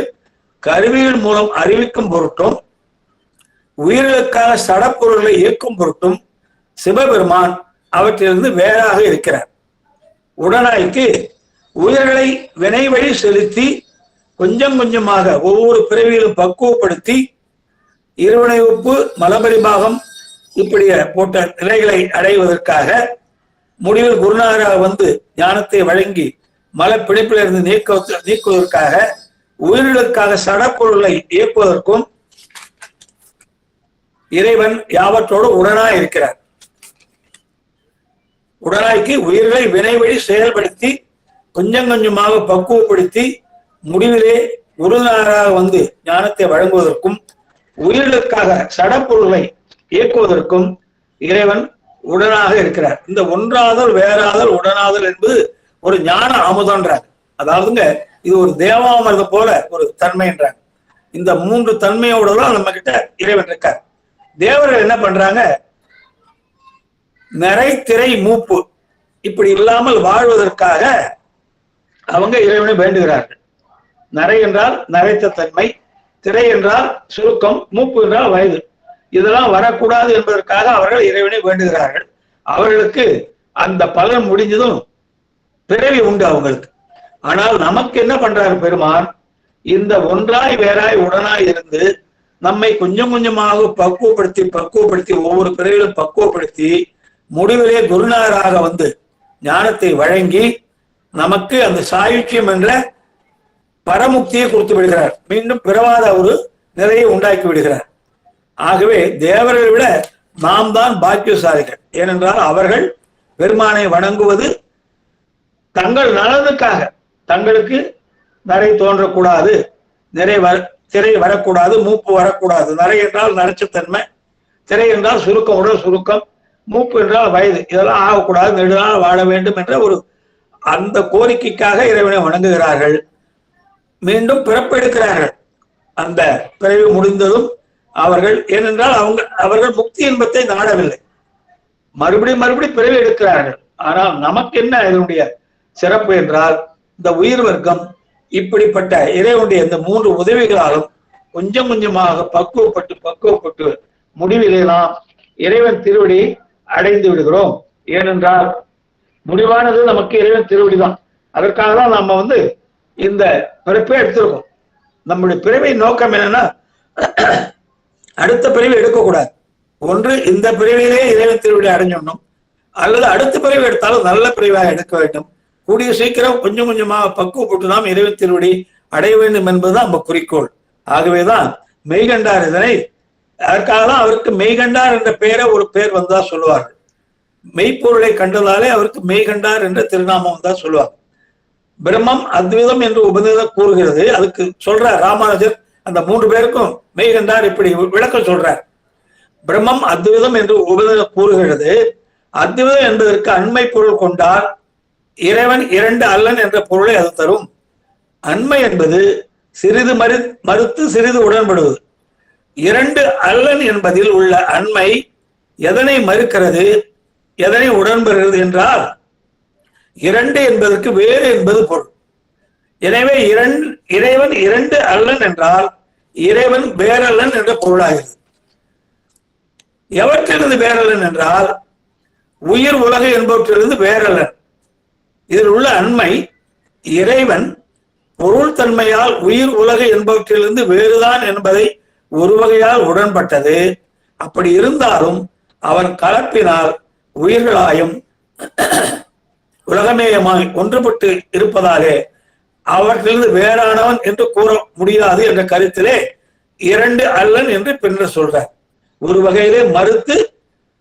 கருவிகள் மூலம் அறிவிக்கும் பொருட்டும், உயிர்களுக்காக சடப்பொருளை இயக்கும் பொருட்டும் சிவபெருமான் அவற்றிலிருந்து வேறாக இருக்கிறார். உடனாய்க்கு உயிர்களை வினை வழி செலுத்தி கொஞ்சம் கொஞ்சமாக ஒவ்வொரு பிறவியிலும் பக்குவப்படுத்தி இருவினை ஒப்பு மலபரிபாகம் இப்படி போட்ட நிலைகளை அடைவதற்காக முடிவில் குருநாதராக வந்து ஞானத்தை வழங்கி மல பிடிப்பிலிருந்து நீக்குவதற்காக உயிர்களுக்காக சடப்பொருளை இயக்குவதற்கும் இறைவன் யாவற்றோடு உடனாய் இருக்கிறார். உடனாய்க்கு உயிர்களை வினை வழி செயல்படுத்தி கொஞ்சம் கொஞ்சமாக பக்குவப்படுத்தி முடிவிலே குருநாதராக வந்து ஞானத்தை வழங்குவதற்கும் உயிர்களுக்காக சடப்பொருளை இயக்குவதற்கும் இறைவன் உடனாக இருக்கிறார். இந்த ஒன்றாதல் வேறாதல் உடனாதல் என்பது ஒரு ஞான அமுதன்றாங்க. அதாவதுங்க இது ஒரு தேவாமிர்தம் போல ஒரு தன்மைன்றாங்க. இந்த மூன்று தன்மையோட தான் நம்ம கிட்ட இறைவன் இருக்கார். தேவர்கள் என்ன பண்றாங்க, நிறை திரை மூப்பு இப்படி இல்லாமல் வாழ்வதற்காக அவங்க இறைவனை வேண்டுகிறார்கள். நிறை என்றால் நரைத்த தன்மை, திரை என்றால் சுருக்கம், மூப்பு என்றால் வயது. இதெல்லாம் வரக்கூடாது என்பதற்காக அவர்கள் இறைவனை வேண்டுகிறார்கள். அவர்களுக்கு அந்த பலன் முடிஞ்சதும் பிறவி உண்டு அவங்களுக்கு. ஆனால் நமக்கு என்ன பண்றாரு பெருமான்? இந்த ஒன்றாய் வேறாய் உடனாய் இருந்து நம்மை கொஞ்சம் கொஞ்சமாக பக்குவப்படுத்தி ஒவ்வொரு பிறவிலும் பக்குவப்படுத்தி முடிவிலே குருநாதராக வந்து ஞானத்தை வழங்கி நமக்கு அந்த சாயுச்சியம் என்ற பரமுக்தியை கொடுத்து விடுகிறார். மீண்டும் பிறவாத ஒரு நிலையை உண்டாக்கி விடுகிறார். ஆகவே தேவர்களை விட நாம் தான் பாக்கியசாலிகள். ஏனென்றால் அவர்கள் பெருமானை வணங்குவது தங்கள் நலனுக்காக. தங்களுக்கு நரை தோன்றக்கூடாது, திரை வரக்கூடாது, மூப்பு வரக்கூடாது. நரை என்றால் நரைச்சத்தன்மை, திரை என்றால் சுருக்கம், உடல் சுருக்கம், மூப்பு என்றால் வயது, இதெல்லாம் ஆகக்கூடாது, நெடுநாள் வாழ வேண்டும் என்ற ஒரு அந்த கோரிக்கைக்காக இறைவனை வணங்குகிறார்கள். மீண்டும் பிறப்பெடுக்கிறார்கள். அந்த பிறவி முடிந்ததும் அவர்கள், ஏனென்றால் அவர்கள் முக்தி இன்பத்தை நாடவில்லை, மறுபடியும் பிறவி எடுக்கிறார்கள். ஆனால் நமக்கு என்ன இதனுடைய சிறப்பு என்றால், இந்த உயிர் வர்க்கம் இப்படிப்பட்ட இறைவனுடைய இந்த 3 உதவிகளாலும் கொஞ்சம் கொஞ்சமாக பக்குவப்பட்டு முடிவிலே நாம் இறைவன் திருவடி அடைந்து விடுகிறோம். ஏனென்றால் முடிவானது நமக்கு இறைவன் திருவடி தான். அதற்காக தான் நம்ம இந்த பிறப்பை எடுத்திருக்கோம். நம்முடைய பிறவை நோக்கம் என்னன்னா, அடுத்த பிறவி எடுக்கக்கூடாது. ஒன்று இந்த பிறவியிலே இறைவன் திருவடி அடைஞ்சிடணும், அல்லது அடுத்த பிறவி எடுத்தாலும் நல்ல பிறவியாக எடுக்க வேண்டும். கூடிய சீக்கிரம் கொஞ்சம் கொஞ்சமாக பக்குவப்பட்டு நாம் இறைவன் திருவடி அடைய வேண்டும் என்பதுதான் நம்ம குறிக்கோள். ஆகவேதான் மெய்கண்டார் இதனை, அதற்காக தான் அவருக்கு மெய்கண்டார் என்ற பெயரை ஒரு பேர் வந்தா சொல்லுவார்கள். மெய்ப்பொருளை கண்டதாலே அவருக்கு மெய்கண்டார் என்ற திருநாமம் வந்தா சொல்லுவாங்க. பிரம்மம் அத்விதம் என்று உபநிதம் கூறுகிறது. அதுக்கு சொல்றார் ராமானுஜர், அந்த 3 பேருக்கும் மெய்கண்டார் இப்படி விளக்கம் சொல்றார். பிரம்மம் அத்விதம் என்று உபநிதம் கூறுகிறது. அத்விதம் என்பதற்கு அண்மை பொருள் கொண்டால் இறைவன் 2 அல்லன் என்ற பொருளை அது தரும். அண்மை என்பது சிறிது மறுத்து சிறிது உடன்படுவது. 2 அல்லன் என்பதில் உள்ள அண்மை எதனை மறுக்கிறது, எதனை உடன்படுகிறது என்றால் 2 என்பதற்கு வேறு என்பது பொருள். எனவே இறைவன் 2 அல்லன் என்றால் இறைவன் வேறல்லன் என்ற பொருளாகிறது. எவற்றிலிருந்து வேறல்லன் என்றால் உயிர் உலகு என்பவற்றிலிருந்து வேறல்லன். இதில் உள்ள அண்மை இறைவன் பொருள் தன்மையால் உயிர் உலகு என்பவற்றிலிருந்து வேறுதான் என்பதை ஒரு வகையால் உடன்பட்டது. அப்படி இருந்தாலும் அவன் கலப்பினால் உயிர்களாயும் உலகமேயமாய் ஒன்றுபட்டு இருப்பதாலே அவற்றிலிருந்து வேறானவன் என்று கூற முடியாது என்ற கருத்திலே 2 அல்லன் என்று பின்னர் சொல்றார். ஒரு வகையிலே மறுத்து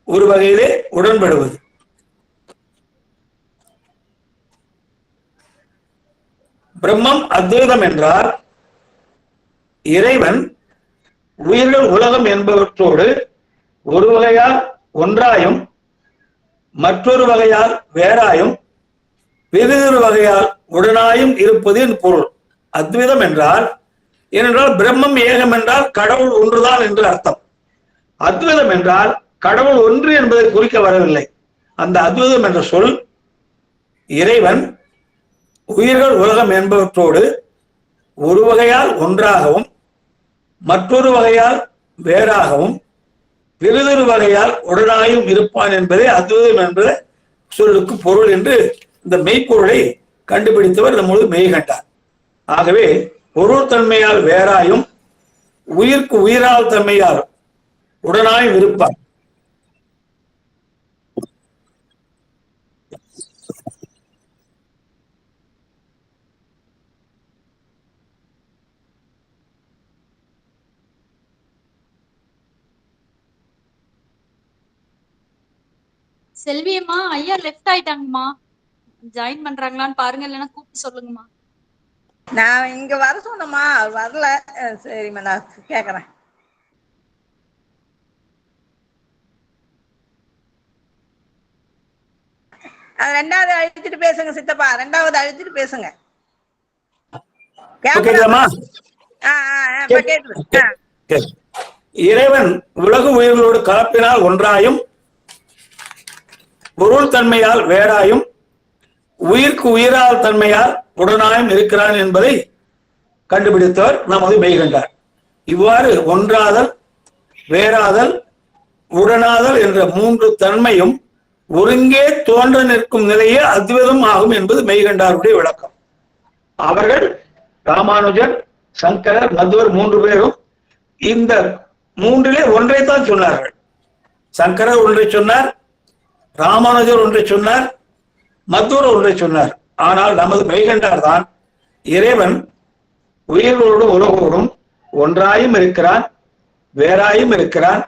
ஒரு வகையிலே உடன்படுவது. பிரம்மம் அத்வைதம் என்றால் இறைவன் உயிர்கள் உலகம் என்பவற்றோடு ஒரு வகையால் ஒன்றாயும் மற்றொரு வகையால் வேறாயும் வெவ்வேறு வகையால் உடனாயும் இருப்பது என் பொருள். அத்வைதம் என்றால் ஏனென்றால் பிரம்மம் ஏகம் என்றால் கடவுள் ஒன்றுதான் என்று அர்த்தம். அத்வைதம் என்றால் கடவுள் ஒன்று என்பதை குறிக்க வரவில்லை. அந்த அத்வைதம் என்ற சொல் இறைவன் உயிர்கள் உலகம் என்பவற்றோடு ஒரு வகையால் ஒன்றாகவும் மற்றொரு வகையால் வேறாகவும் வெறுதொரு வகையால் உடனாயும் இருப்பான் என்பதே அத்வைதம் என்பது சொல்லுக்கு பொருள் என்று இந்த மெய்ப்பொருளை கண்டுபிடித்தவர் நம்மளது மெய்கண்டார். ஆகவே பொருள் தன்மையால் வேறாயும் உயிர்க்கு உயிரால் தன்மையால் உடனாயும் இருப்பார். செல்வியம்மா ஐயா லெஃப்ட் ஆயிட்டாங்கம்மா, ஜாயின் பண்றாங்களான்னு பாருங்க, இல்லைன்னா கூப்பிட்டு சொல்லுங்கம்மா. நான் இங்க வர சொன்னம்மா, வரல. சரிம்மா, நான் கேக்குறேன். அது 2வது அழிச்சிட்டு பேசுங்க சித்தப்பா, 2வது அழிச்சிட்டு பேசுங்க. இறைவன் உலக உயிர்களோடு கலப்பினால் ஒன்றாயும் பொருள் தன்மையால் வேறாயும் உயிர்க்கு உயிரால் தன்மையால் உடனாயும் இருக்கிறான் என்பதை கண்டுபிடித்தவர் நமது மெய்கண்டார். இவ்வாறு ஒன்றாதல் வேறாதல், உடனாதல் என்ற மூன்று தன்மையும் ஒருங்கே தோன்ற நிற்கும் நிலையே அத்வைதம் ஆகும் என்பது மெய்கண்டாருடைய விளக்கம். அவர்கள் ராமானுஜர், சங்கரர், மத்வர் மூன்று பேரும் இந்த மூன்றிலே ஒன்றைத்தான் சொன்னார்கள். சங்கரர் ஒன்றை சொன்னார், ராமானுஜர் ஒன்றை சொன்னார், மத்வர் ஒன்றை சொன்னார். ஆனால் நமது மெய்கண்டார் தான் இறைவன் உயிரோடும் உலகோடும் ஒன்றாயும் இருக்கிறான், வேறாயும் இருக்கிறான்,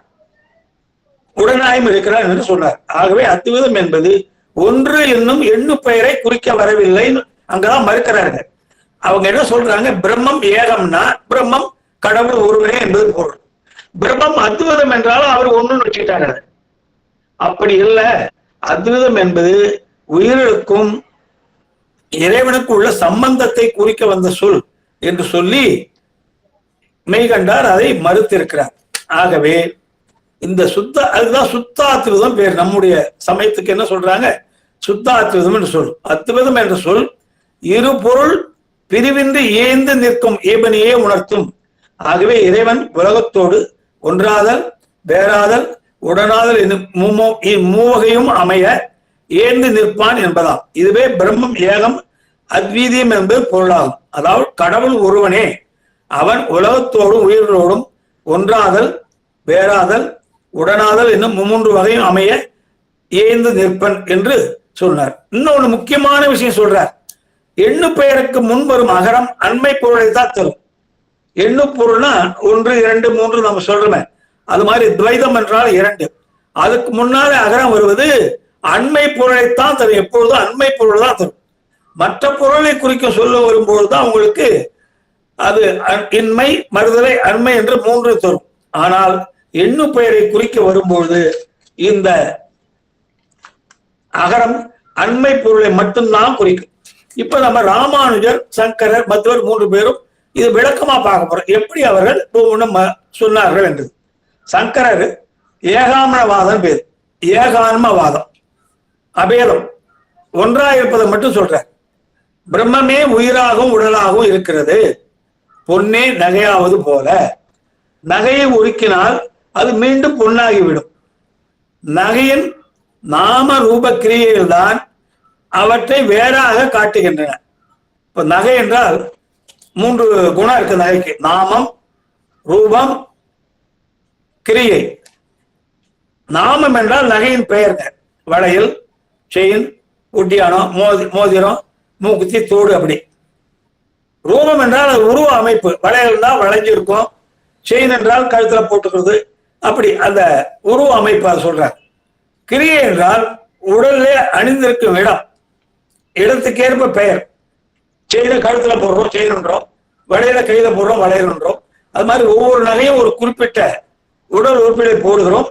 உடனாயும் இருக்கிறான் என்று சொன்னார். ஆகவே அத்வைதம் என்பது ஒன்று என்னும் எண்ணு பெயரை குறிக்க வரவில்லை. அங்கதான் மறுக்கிறார்கள். அவங்க என்ன சொல்றாங்க, பிரம்மம் ஏகம்னா பிரம்மம் கடவுள் ஒருவனே என்பது பொருள். பிரம்மம் அத்வைதம் என்றாலும் அவர் ஒண்ணுன்னு வச்சுக்கிட்டாங்க. அப்படி இல்லை. அத்வைதம் என்பது உயிர்களுக்கும் இறைவனுக்கு உள்ள சம்பந்தத்தை குறிக்க வந்த சொல் என்று சொல்லி மெய்கண்டார் அதை மறுத்திருக்கிறார். ஆகவே இந்த அதுதான் சுத்தாத்விதம் பேர். நம்முடைய சமயத்துக்கு என்ன சொல்றாங்க, சுத்தாத்விதம் என்று சொல். அத்வைதம் என்ற சொல் இரு பொருள் பிரிவின்றி ஏந்து நிற்கும் ஏபனியே உணர்த்தும். ஆகவே இறைவன் உலகத்தோடு ஒன்றாதல், வேறாதல், உடனாதல் மூவகையும் அமைய ஏந்து நிற்பான் என்பதாம். இதுவே பிரம்மம் ஏகம் அத்வீதியம் என்பது பொருளாகும். அதாவது கடவுள் ஒருவனே, அவன் உலகத்தோடும் உயிர்களோடும் ஒன்றாதல், வேறாதல், உடனாதல் என்னும் மூன்று வகையும் அமைய ஏந்து நிற்பன் என்று சொன்னார். இன்னொன்று முக்கியமான விஷயம் சொல்றார். எண்ணு பெயருக்கு முன் வரும் அகரம் அண்மை பொருளை தான் தரும். எண்ணு பொருள்னா 1, 2, 3 நம்ம சொல்றோமே, அது மாதிரி துவைதம் என்றால் 2. அதுக்கு முன்னாலே அகரம் வருவது அண்மை பொருளைத்தான் தரும். எப்பொழுதும் அண்மை பொருள் தான் தரும். மற்ற பொருளை குறிக்க சொல்ல வரும்பொழுதுதான் உங்களுக்கு அது இன்மை, மறுதலை, அண்மை என்று 3 தரும். ஆனால் எண்ணு பெயரை குறிக்க வரும்பொழுது இந்த அகரம் அண்மை பொருளை மட்டும்தான் குறிக்கும். இப்ப நம்ம ராமானுஜர், சங்கரர், மத்வர் 3 பேரும் இது விளக்கமா பார்க்க போறோம். எப்படி அவர்கள் சொன்னார்கள் என்று. சங்கரர் ஏகாமவாதம் பேர். ஏகான்மவாதம், அபேதம், ஒன்றா இருப்பதை மட்டும் சொல்றார். பிரம்மமே உயிராகவும் உடலாகவும் இருக்கிறது, பொன்னே நகையாவது போல. நகையை உருக்கினால் அது மீண்டும் பொன்னாகிவிடும். நகையின் நாம ரூப கிரியைகள் தான் அவற்றை வேறாக காட்டுகின்றன. இப்ப நகை என்றால் 3 குணம் இருக்கு நகைக்கு. நாமம், ரூபம், கிரியை. நாமம் என்றால் நகையின் பெயர்கள். வளையல், செயின், ஒட்டியானம், மோதிரம், மூக்குத்தி, தோடு. அப்படி. ரூபம் என்றால் உருவ அமைப்பு. வளையல் தான் வளைஞ்சிருக்கும், செயின் என்றால் கழுத்துல போட்டுக்கிறது. அப்படி அந்த உருவ அமைப்பு அதை சொல்றாங்க. கிரியை என்றால் உடல்ல அணிந்திருக்கும் இடம், இடத்துக்கேற்ப பெயர். செயின கழுத்துல போடுறோம் செயின்ன்றோம், வளையல கையில போடுறோம் வளையல்ன்றோம். அது மாதிரி ஒவ்வொரு நகையும் ஒரு குறிப்பிட்ட உடல் உறுப்பினை போடுகிறோம்.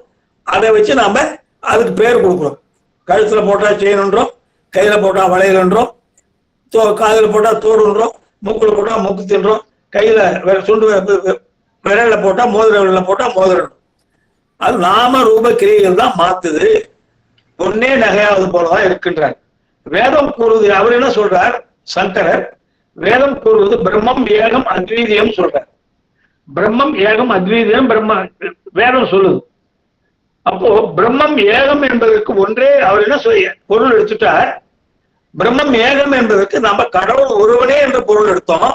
அதை வச்சு நாம அதுக்கு பேர் கொடுக்குறோம். கழுத்துல போட்டா செயின்ன்றோம், கையில போட்டா வளையல்ன்றோம், காதுல போட்டா தோடுன்றோம், மூக்குல போட்டா மூக்கு தின்றோம், கையில சுண்டு விரல்ல போட்டா மோதிர விரல்ல போட்டா மோதிரம். அது நாம ரூப கிரியைகள் தான் மாத்துது. பொன்னே நகையாவது போலதான் இருக்கின்றார். வேதம் கூறுவது, அவர் என்ன சொல்றார் சங்கரர், வேதம் கூறுவது பிரம்மம் ஏகம் அத்வீதியம் சொல்றார். பிரம்மம் ஏகம் அத்வீதியம் வேதம் சொல்லுது. அப்போ பிரம்மம் ஏகம் என்பதற்கு ஒன்றே அவர் என்ன பொருள் எடுத்துட்டார். பிரம்மம் ஏகம் என்பதற்கு நம்ம கடவுள் ஒருவனே என்ற பொருள் எடுத்தோம்.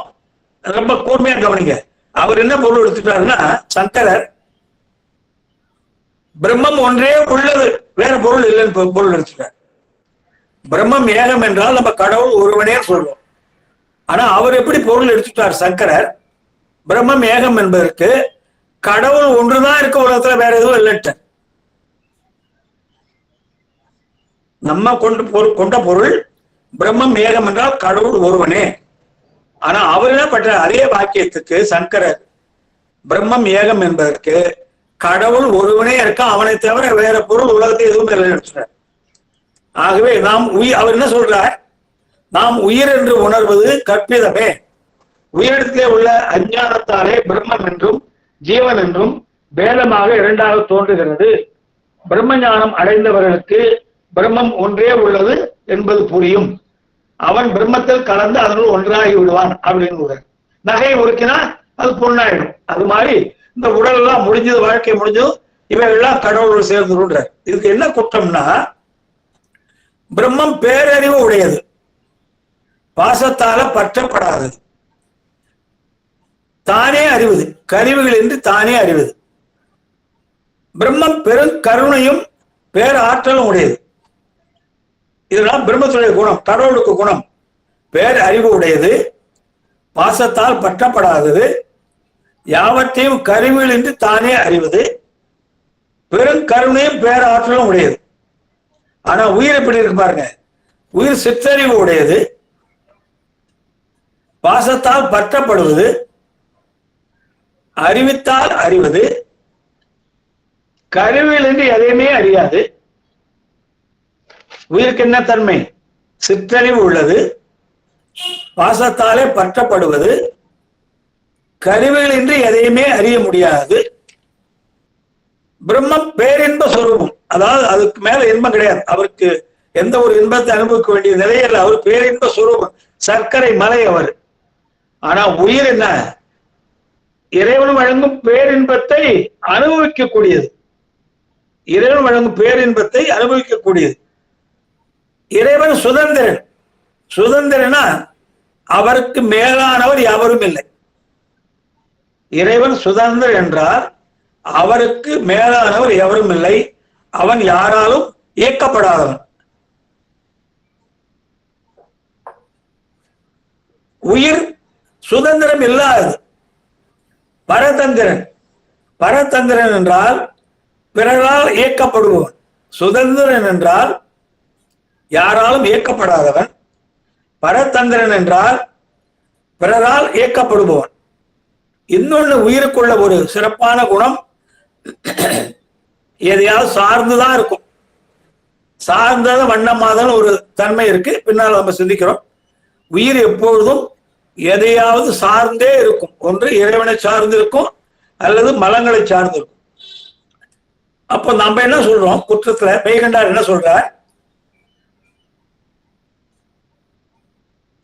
ரொம்ப கூர்மையா கவனிங்க. அவர் என்ன பொருள் எடுத்துட்டாருன்னா, சங்கரர் பிரம்மம் ஒன்றே உள்ளது, வேற பொருள் இல்லைன்னு பொருள் எடுத்துட்டார். பிரம்மம் ஏகம் என்றால் நம்ம கடவுள் ஒருவனே சொல்றோம். ஆனா அவர் எப்படி பொருள் எடுத்துட்டார் சங்கரர், பிரம்மம் ஏகம் என்பதற்கு கடவுள் ஒன்றுதான் இருக்க உலகத்துல, வேற எதுவும் இல்லைட்ட. நம்ம கொண்ட பொருள் பிரம்மம் ஏகம் என்றால் கடவுள் ஒருவனே. ஆனா அவர் என்ன பண்ற, அதே வாக்கியத்துக்கு சங்கரர் பிரம்மம் ஏகம் என்பதற்கு கடவுள் ஒருவனே இருக்க, அவனை தவிர வேற பொருள் உலகத்தை எதுவும் இல்லை. ஆகவே அவர் என்ன சொல்றார், நாம் உயிர் என்று உணர்வது கற்பிதமே. உயிரிடத்திலே உள்ள அஞ்ஞானத்தாலே பிரம்மம் என்றும் ஜீவன் என்றும் பேதமாக இரண்டாக தோன்றுகிறது. பிரம்ம ஞானம் அடைந்தவர்களுக்கு பிரம்மம் ஒன்றே உள்ளது என்பது புரியும். அவன் பிரம்மத்தில் கலந்து அதனுள் ஒன்றாகி விடுவான் அப்படின்னு. நகையை உருக்கினா அது பொண்ணாயிடும். அது மாதிரி இந்த உடல் எல்லாம் முடிஞ்சது, வாழ்க்கை முடிஞ்சதும் இவைகள்லாம் கடவுளோடு சேர்ந்துருன்ற. இதுக்கு என்ன குற்றம்னா, பிரம்மம் பேரறிவு உடையது, பாசத்தால பற்றப்படாதது, தானே அறிவது, கருவிகள் என்று தானே அறிவது. பிரம்மம் பெரும் கருணையும் பேராற்றலும் உடையது. இதெல்லாம் பிரம்மத்துடைய குணம். கடவுளுக்கு குணம் பேர் அறிவு உடையது, பாசத்தால் பற்றப்படாதது, யாவற்றையும் கருவிகள் என்று தானே அறிவது, பெரும் கருணையும் பேராற்றலும் உடையது. ஆனா உயிர் எப்படி இருக்கு பாருங்க. உயிர் சிற்றறிவு உடையது, பாசத்தால் பற்றப்படுவது, அறிவித்தால் அறிவது, கருவியில் என்று எதையுமே அறியாது. உயிருக்கு என்ன தன்மை? சிற்றறிவு உள்ளது, பாசத்தாலே பற்றப்படுவது, கருவிகள் என்று எதையுமே அறிய முடியாது. பிரம்மம் பேரின்ப சொரூபம், அதாவது அதுக்கு மேல இன்பம் கிடையாது. அவருக்கு எந்த ஒரு இன்பத்தை அனுபவிக்க வேண்டிய நிலையில் அவர் பேரின்ப சொரூபம், சர்க்கரை மலை அவர். ஆனா உயிர் என்ன? இறைவன் வழங்கும் பேரின்பத்தை அனுபவிக்கக்கூடியது. இறைவன் வழங்கும் பேரின்பத்தை அனுபவிக்கக்கூடியது. இறைவன் சுதந்திரன். சுதந்திரனா அவருக்கு மேலானவர் யாவரும் இல்லை. இறைவன் சுதந்திரன் என்றால் அவருக்கு மேலானவர் எவரும் இல்லை. அவன் யாராலும் இயக்கப்படாதவன். உயிர் சுதந்திரம் இல்லாதது, பரதந்திரன். பரதந்திரன் என்றால் பிறரால் இயக்கப்படுபவன். சுதந்திரன் என்றால் யாராலும் இயக்கப்படாதவன். பரதந்திரன் என்றால் பிறரால் இயக்கப்படுபவன். இன்னொன்னு உயிருக்குள்ள ஒரு சிறப்பான குணம், எதையாவது சார்ந்துதான் இருக்கும். சார்ந்தத வண்ணமாதான் ஒரு தன்மை இருக்கு. பின்னால் நம்ம சிந்திக்கிறோம். உயிர் எப்பொழுதும் எதையாவது சார்ந்தே இருக்கும். ஒன்று இறைவனை சார்ந்து இருக்கும், அல்லது மலங்களை சார்ந்து இருக்கும். அப்போ நம்ம என்ன சொல்றோம்? குற்றத்துல மெய்கண்டார் என்ன சொல்றார்?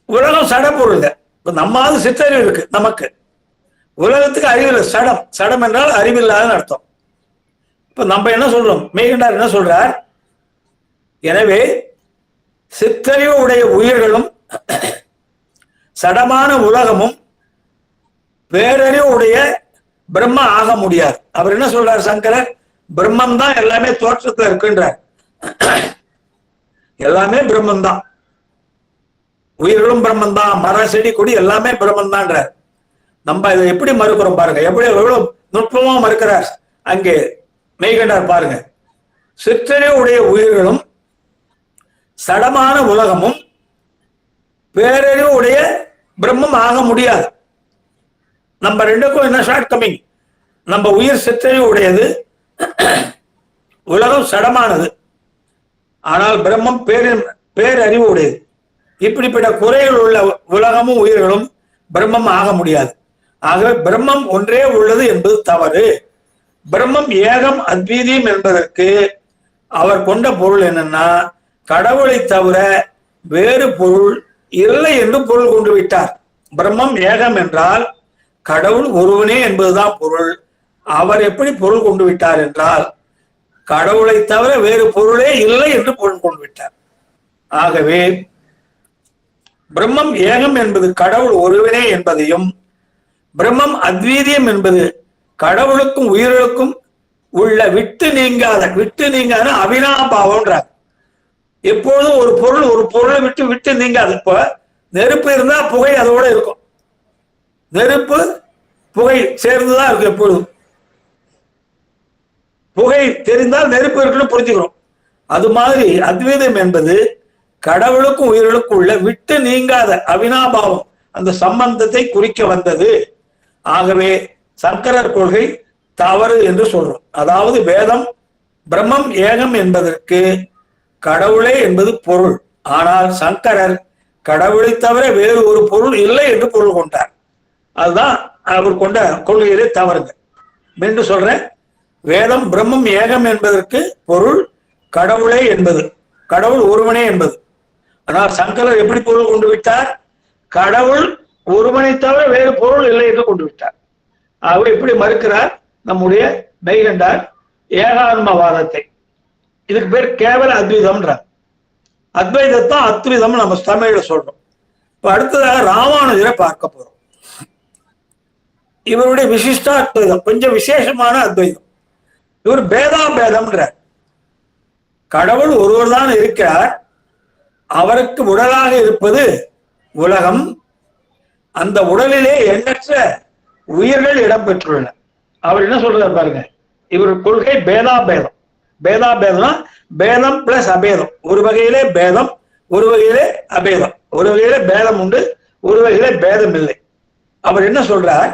உலகம் சடப்பொருள். நம்மாவது சிற்றறிவு இருக்கு நமக்கு. உலகத்துக்கு அறிவில்லை, சடம். சடம் என்றால் அறிவில்லாதன்னு அர்த்தம். இப்ப நம்ம என்ன சொல்றோம்? மெய்கண்டார் என்ன சொல்றார்? எனவே சிற்றறிவு உடைய உயிர்களும் சடமான உலகமும் பேரறிவு உடைய பிரம்ம ஆக முடியாது. அவர் என்ன சொல்றார் சங்கரர்? பிரம்மம் தான் எல்லாமே தோற்றத்துல இருக்குன்றார். எல்லாமே பிரம்மம் தான். உயிர்களும் பிரம்மன் தான், மர செடி கொடி எல்லாமே பிரம்மன் தான்றார். நம்ம இதை எப்படி மறுக்கிறோம் பாருங்க. எப்படி எவ்வளவு நுட்பமா மறுக்கிறார் அங்கே மெய்கண்டார் பாருங்க. சிற்றறிவு உடைய உயிர்களும் சடமான உலகமும் பேரறிவு உடைய பிரம்மம் ஆக முடியாது. நம்ம ரெண்டுக்கும் என்ன ஷார்ட் கமிங்? நம்ம உயிர் சிற்றறிவு உடையது, உலகம் சடமானது. ஆனால் பிரம்மம் பேரறிவு உடையது. இப்படிப்பட்ட குறைகள் உள்ள உலகமும் உயிர்களும் பிரம்மம் ஆக முடியாது. ஆகவே பிரம்மம் ஒன்றே உள்ளது என்பது தவறு. பிரம்மம் ஏகம் அத்வீதியம் என்பதற்கு அவர் கொண்ட பொருள் என்னன்னா, கடவுளை தவிர வேறு பொருள் இல்லை என்று பொருள் கொண்டு விட்டார். பிரம்மம் ஏகம் என்றால் கடவுள் ஒருவனே என்பதுதான் பொருள். அவர் எப்படி பொருள் கொண்டு விட்டார் என்றால், கடவுளை தவிர வேறு பொருளே இல்லை என்று பொருள் கொண்டு விட்டார். ஆகவே பிரம்மம் ஏகம் என்பது கடவுள் ஒருவனே என்பதையும், பிரம்மம் அத்வீதியம் என்பது கடவுளுக்கும் உயிர்களுக்கும் உள்ள விட்டு நீங்காத அவினாபாவம்ன்றார். எப்பொழுதும் ஒரு பொருளை விட்டு விட்டு நீங்காது. இப்போ நெருப்பு இருந்தா புகை அதோட இருக்கும். நெருப்பு புகை சேர்ந்துதான் இருக்கு. எப்பொழுதும் புகை தெரிந்தால் நெருப்பு இருக்குன்னு புரிஞ்சுக்கிறோம். அது மாதிரி அத்வைதம் என்பது கடவுளுக்கும் உயிர்களுக்கும் உள்ள விட்டு நீங்காத அவினாபாவம், அந்த சம்பந்தத்தை குறிக்க வந்தது. ஆகவே சங்கரர் கொள்கை தவறு என்று சொல்றோம். அதாவது வேதம் பிரம்மம் ஏகம் என்பதற்கு கடவுளே என்பது பொருள். ஆனால் சங்கரர் கடவுளை தவிர வேறு ஒரு பொருள் இல்லை என்று பொருள் கொண்டார். அதுதான் அவர் கொண்ட கொள்கையிலே தவறுங்க. மீண்டும் சொல்றேன், வேதம் பிரம்மம் ஏகம் என்பதற்கு பொருள் கடவுளே என்பது, கடவுள் ஒருவனே என்பது. ஆனால் சங்கரர் எப்படி பொருள் கொண்டு விட்டார்? கடவுள் ஒருவனை தவிர வேறு பொருள் இல்லை என்று கொண்டு விட்டார். ஆகவே எப்படி மறுக்கிறார்? நம்முடைய மெய்கண்டார் ஏகான்மவாதத்தை. இதுக்கு பேர் கேவல அத்வைதம்ன்றார். அத்வைதத்தான் அத்வைதம் நம்ம தமிழ்ல சொல்றோம். இப்ப அடுத்ததாக ராமானுஜரை பார்க்க போறோம். இவருடைய விசிஷ்டா அத்வைதம் கொஞ்சம் விசேஷமான அத்வைதம். இவர் பேதாபேதம்ன்றார். கடவுள் ஒருவர் தான் இருக்கிறார், அவருக்கு உடலாக இருப்பது உலகம், அந்த உடலிலே எண்ணற்ற உயிர்கள் இடம்பெற்றுள்ளன. அவர் என்ன சொல்றாரு பாருங்க, இவர் கொள்கை பேதாபேதம். பேதாபேதம்னா பேதம் பிளஸ் அபேதம். ஒரு வகையிலே பேதம், ஒரு வகையிலே அபேதம். ஒரு வகையிலே பேதம் உண்டு, ஒரு வகையிலே பேதம் இல்லை. அவர் என்ன சொல்றார்,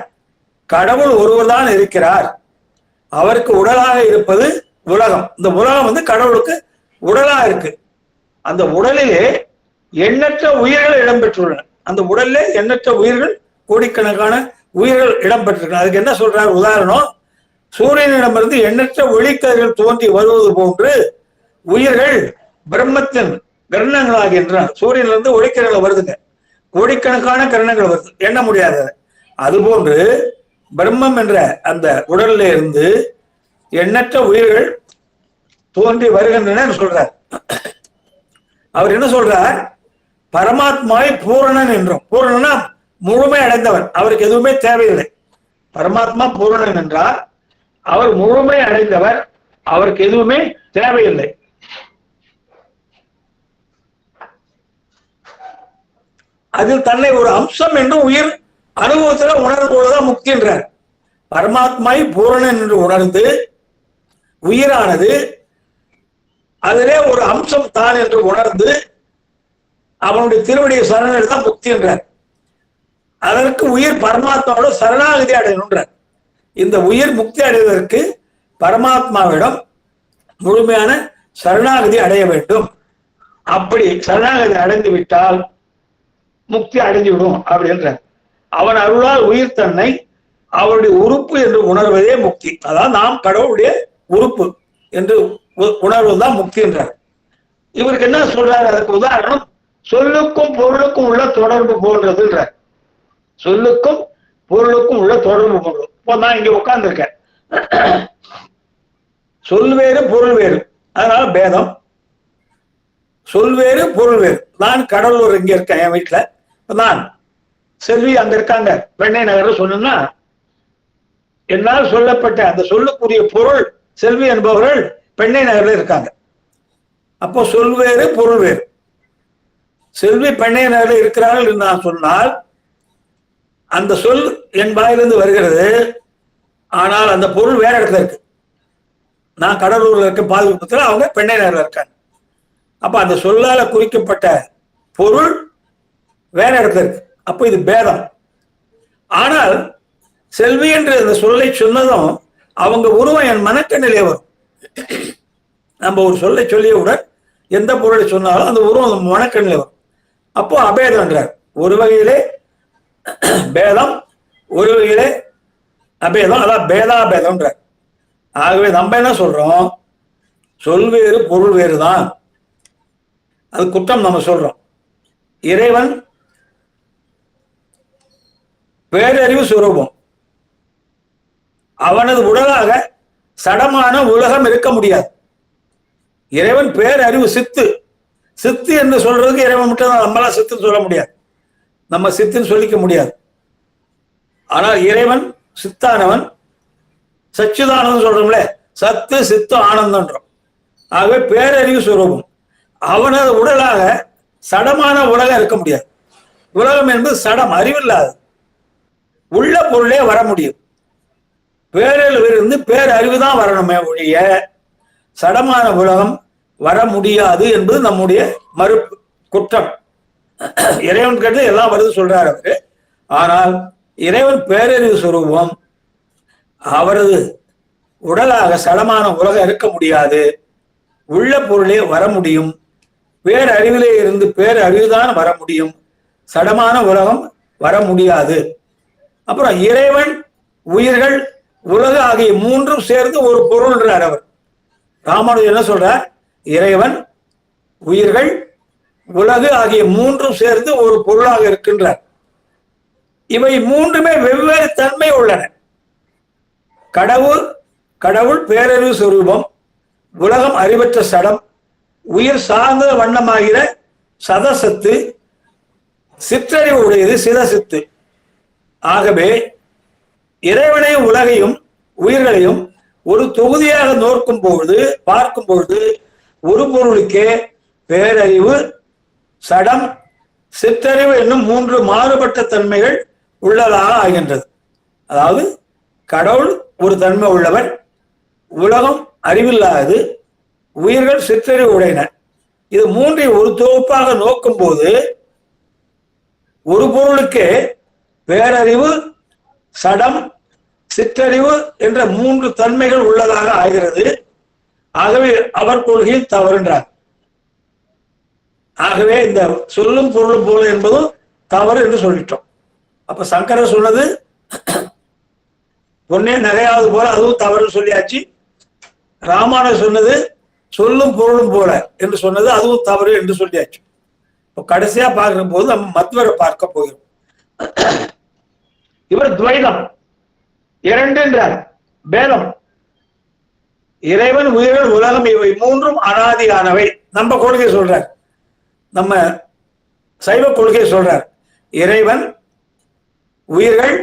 கடவுள் ஒருவர் தான் இருக்கிறார், அவருக்கு உடலாக இருப்பது உலகம். இந்த உலகம் கடவுளுக்கு உடலா இருக்கு. அந்த உடலிலே எண்ணற்ற உயிர்கள் இடம்பெற்றுள்ளன. அந்த உடல்ல எண்ணற்ற உயிர்கள், கோடிக்கணக்கான உயிர்கள் இடம்பெற்றிருக்க. அதுக்கு என்ன சொல்றார் உதாரணம், சூரியனிடமிருந்து எண்ணற்ற ஒளிக்கதிர்கள் தோன்றி வருவது போன்று உயிர்கள் பிரம்மத்தின் கிரணங்களாகின்றன. சூரியனிலிருந்து ஒளிக்கிரணங்கள் வருதுங்க, கோடிக்கணக்கான கிரணங்கள் வருது, எண்ண முடியாது. அதுபோன்று பிரம்மம் என்ற அந்த உடல்ல இருந்து எண்ணற்ற உயிர்கள் தோன்றி வருகின்றன சொல்றார். அவர் என்ன சொல்றார், பரமாத்மாவை பூரணன் என்றும். பூரணனா முழுமை அடைந்தவர், அவருக்கு எதுவுமே தேவையில்லை. பரமாத்மா பூரணன் என்றார், அவர் முழுமை அடைந்தவர், அவருக்கு எதுவுமே தேவையில்லை. அதில் தன்னை ஒரு அம்சம் என்று உயிர் அனுபவத்தில் உணர்ந்து கொள்வதுதான் முக்தி என்றார். பரமாத்மாவை பூரணன் என்று உணர்ந்து உயிரானது அதிலே ஒரு அம்சம் தான் என்று உணர்ந்து அவனுடைய திருவடியை சரணடைதான் தான் முக்தி என்றார். அதற்கு உயிர் பரமாத்மாவோட சரணாகதி அடையணுன்றார். இந்த உயிர் முக்தி அடைவதற்கு பரமாத்மாவிடம் முழுமையான சரணாகதி அடைய வேண்டும். அப்படி சரணாகதி அடைந்து விட்டால் முக்தி அடைந்து விடும் அப்படின்றார். அவன் அருளால் உயிர் தன்னை அவருடைய உறுப்பு என்று உணர்வதே முக்தி. அதாவது நாம் கடவுளுடைய உறுப்பு என்று உணர்வதுதான் முக்தி என்றார். இவருக்கு என்ன சொல்றாரு, அதுக்கு உதாரணம் சொல்லுக்கும் பொருளுக்கும் உள்ள தொடர்பு போன்றதுன்றார். சொல்லுக்கும் பொருளுக்கும் உள்ள தொடர்பு போன்றது. இப்போ நான் இங்க உட்கார்ந்துருக்கேன், சொல் வேறு பொருள் வேறு, அதனால பேதம். சொல் வேறு பொருள் வேறு. நான் கடலூர் இங்க இருக்கேன், என் வீட்டுல நான் செல்வி அங்க இருக்காங்க வெண்ணை நகர் சொன்னா, என்னால் சொல்லப்பட்ட அந்த சொல்லுக்குரிய பொருள் செல்வி என்பவர்கள் பெண்ணை நகரில் இருக்காங்க. அப்போ சொல் வேறு பொருள் வேறு. செல்வி பெண்ணை நகரில் இருக்கிறார்கள் என்று நான் சொன்னால் அந்த சொல் என் வாயிலிருந்து வருகிறது, ஆனால் அந்த பொருள் வேற இடத்துல இருக்கு. நான் கடலூர்ல இருக்க பாதுகாப்புல, அவங்க பெண்ணை நகரில் இருக்காங்க. அப்ப அந்த சொல்லால குறிக்கப்பட்ட பொருள் வேற இடத்துல இருக்கு. அப்போ இது பேதம். ஆனால் செல்வி என்று அந்த சொல்லை சொன்னதும் அவங்க உருவம் என் மனக்கண்ணிலே வரும். நம்ம ஒரு சொல்லை சொல்லியவுடன் எந்த பொருளை சொன்னாலும் அந்த உருவம் மனக்கண்ணிலே வரும். அப்போ அபேதம் என்றார். ஒரு வகையிலே பேதம், ஒரு வகையிலே அபேதம், அதான் பேதாபேதம்ன்றார். ஆகவே நம்ம என்ன சொல்றோம், சொல் வேறு பொருள் வேறுதான். அது குற்றம் நம்ம சொல்றோம். இறைவன் பேரறிவு சுரூபம், அவனது உடலாக சடமான உலகம் இருக்க முடியாது. இறைவன் பேரறிவு சித்து. சித்து என்று சொல்றதுக்கு இறைவன் மட்டும் தான், நம்மளாம் சித்துன்னு சொல்ல முடியாது, நம்ம சித்துன்னு சொல்லிக்க முடியாது. ஆனால் இறைவன் சித்தானவன், சச்சுதானவன் சொல்றோம்ல, சத்து சித்து ஆனந்தன்றோம். ஆகவே பேரறிவு சுரூபம், அவனது உடலாக சடமான உலகம் இருக்க முடியாது. உலகம் என்பது சடம், அறிவில்லாது, உள்ள பொருளே வர முடியும். பேரறிவிலிருந்து பேரறிவு தான் வரணுமே ஒழிய சடமான உலகம் வர முடியாது என்பது நம்முடைய மறுப்பு, குற்றம். இறைவன் கேட்டு எல்லாம் வருது சொல்றாரு அவரு. ஆனால் இறைவன் பேரறிவு சுரூபம், அவரது உடலாக சடமான உலகம் இருக்க முடியாது, உள்ள பொருளே வர முடியும். பேரறிவிலே இருந்து பேரறிவுதான் வர முடியும், சடமான உலகம் வர முடியாது. அப்புறம் இறைவன், உயிர்கள், உலகு ஆகிய மூன்றும் சேர்ந்து ஒரு பொருள்ன்றார் அவர். ராமானுஜர் என்ன சொல்றார், இறைவன், உயிர்கள், உலகு ஆகிய மூன்றும் சேர்ந்து ஒரு பொருளாக இருக்கின்றார். இவை மூன்றுமே வெவ்வேறு தன்மை உள்ளன. கடவுள் பேரறிவு சொரூபம், உலகம் அறிவற்ற சடம், உயிர் சார்ந்த வண்ணமாகிற சதசத்து, சிற்றறிவு உடையது சிதசித்து. ஆகவே இறைவனையும் உலகையும் உயிர்களையும் ஒரு தொகுதியாக பார்க்கும் பொழுது ஒரு பொருளுக்கே பேரறிவு, சடம், சிற்றறிவு என்னும் 3 மாறுபட்ட தன்மைகள் உள்ளதாக ஆகின்றது. அதாவது கடவுள் ஒரு தன்மை உள்ளவர், உலகம் அறிவில்லாதது, உயிர்கள் சிற்றறிவு உடையன. இது 3ஐ ஒரு தொகுப்பாக நோக்கும் போது ஒரு பொருளுக்கே பேரறிவு, சடம், சிற்றறிவு என்ற 3 தன்மைகள் உள்ளதாக ஆகிறது. ஆகவே அவர் கொள்கையில் தவறுன்றார். ஆகவே இந்த சொல்லும் பொருளும் போல என்பதும் தவறு என்று சொல்லிட்டோம். அப்ப சங்கரர் சொன்னது பொன்னே நகையாவது போல அதுவும் தவறு சொல்லியாச்சு. ராமானுஜர் சொன்னது சொல்லும் பொருளும் போல என்று சொன்னது அதுவும் தவறு என்று சொல்லியாச்சு. இப்போ கடைசியா பார்க்கிற போது நம்ம மத்வரை பார்க்க போகிறோம். இவர் துவைதம், 2 என்றார், பேதம். இறைவன், உயிர்கள், உலகம் இவை 3ம் அனாதியானவை. நம்ம கொள்கை சொல்றார், நம்ம சைவ கொள்கை சொல்றார். இறைவன், உயிர்கள்,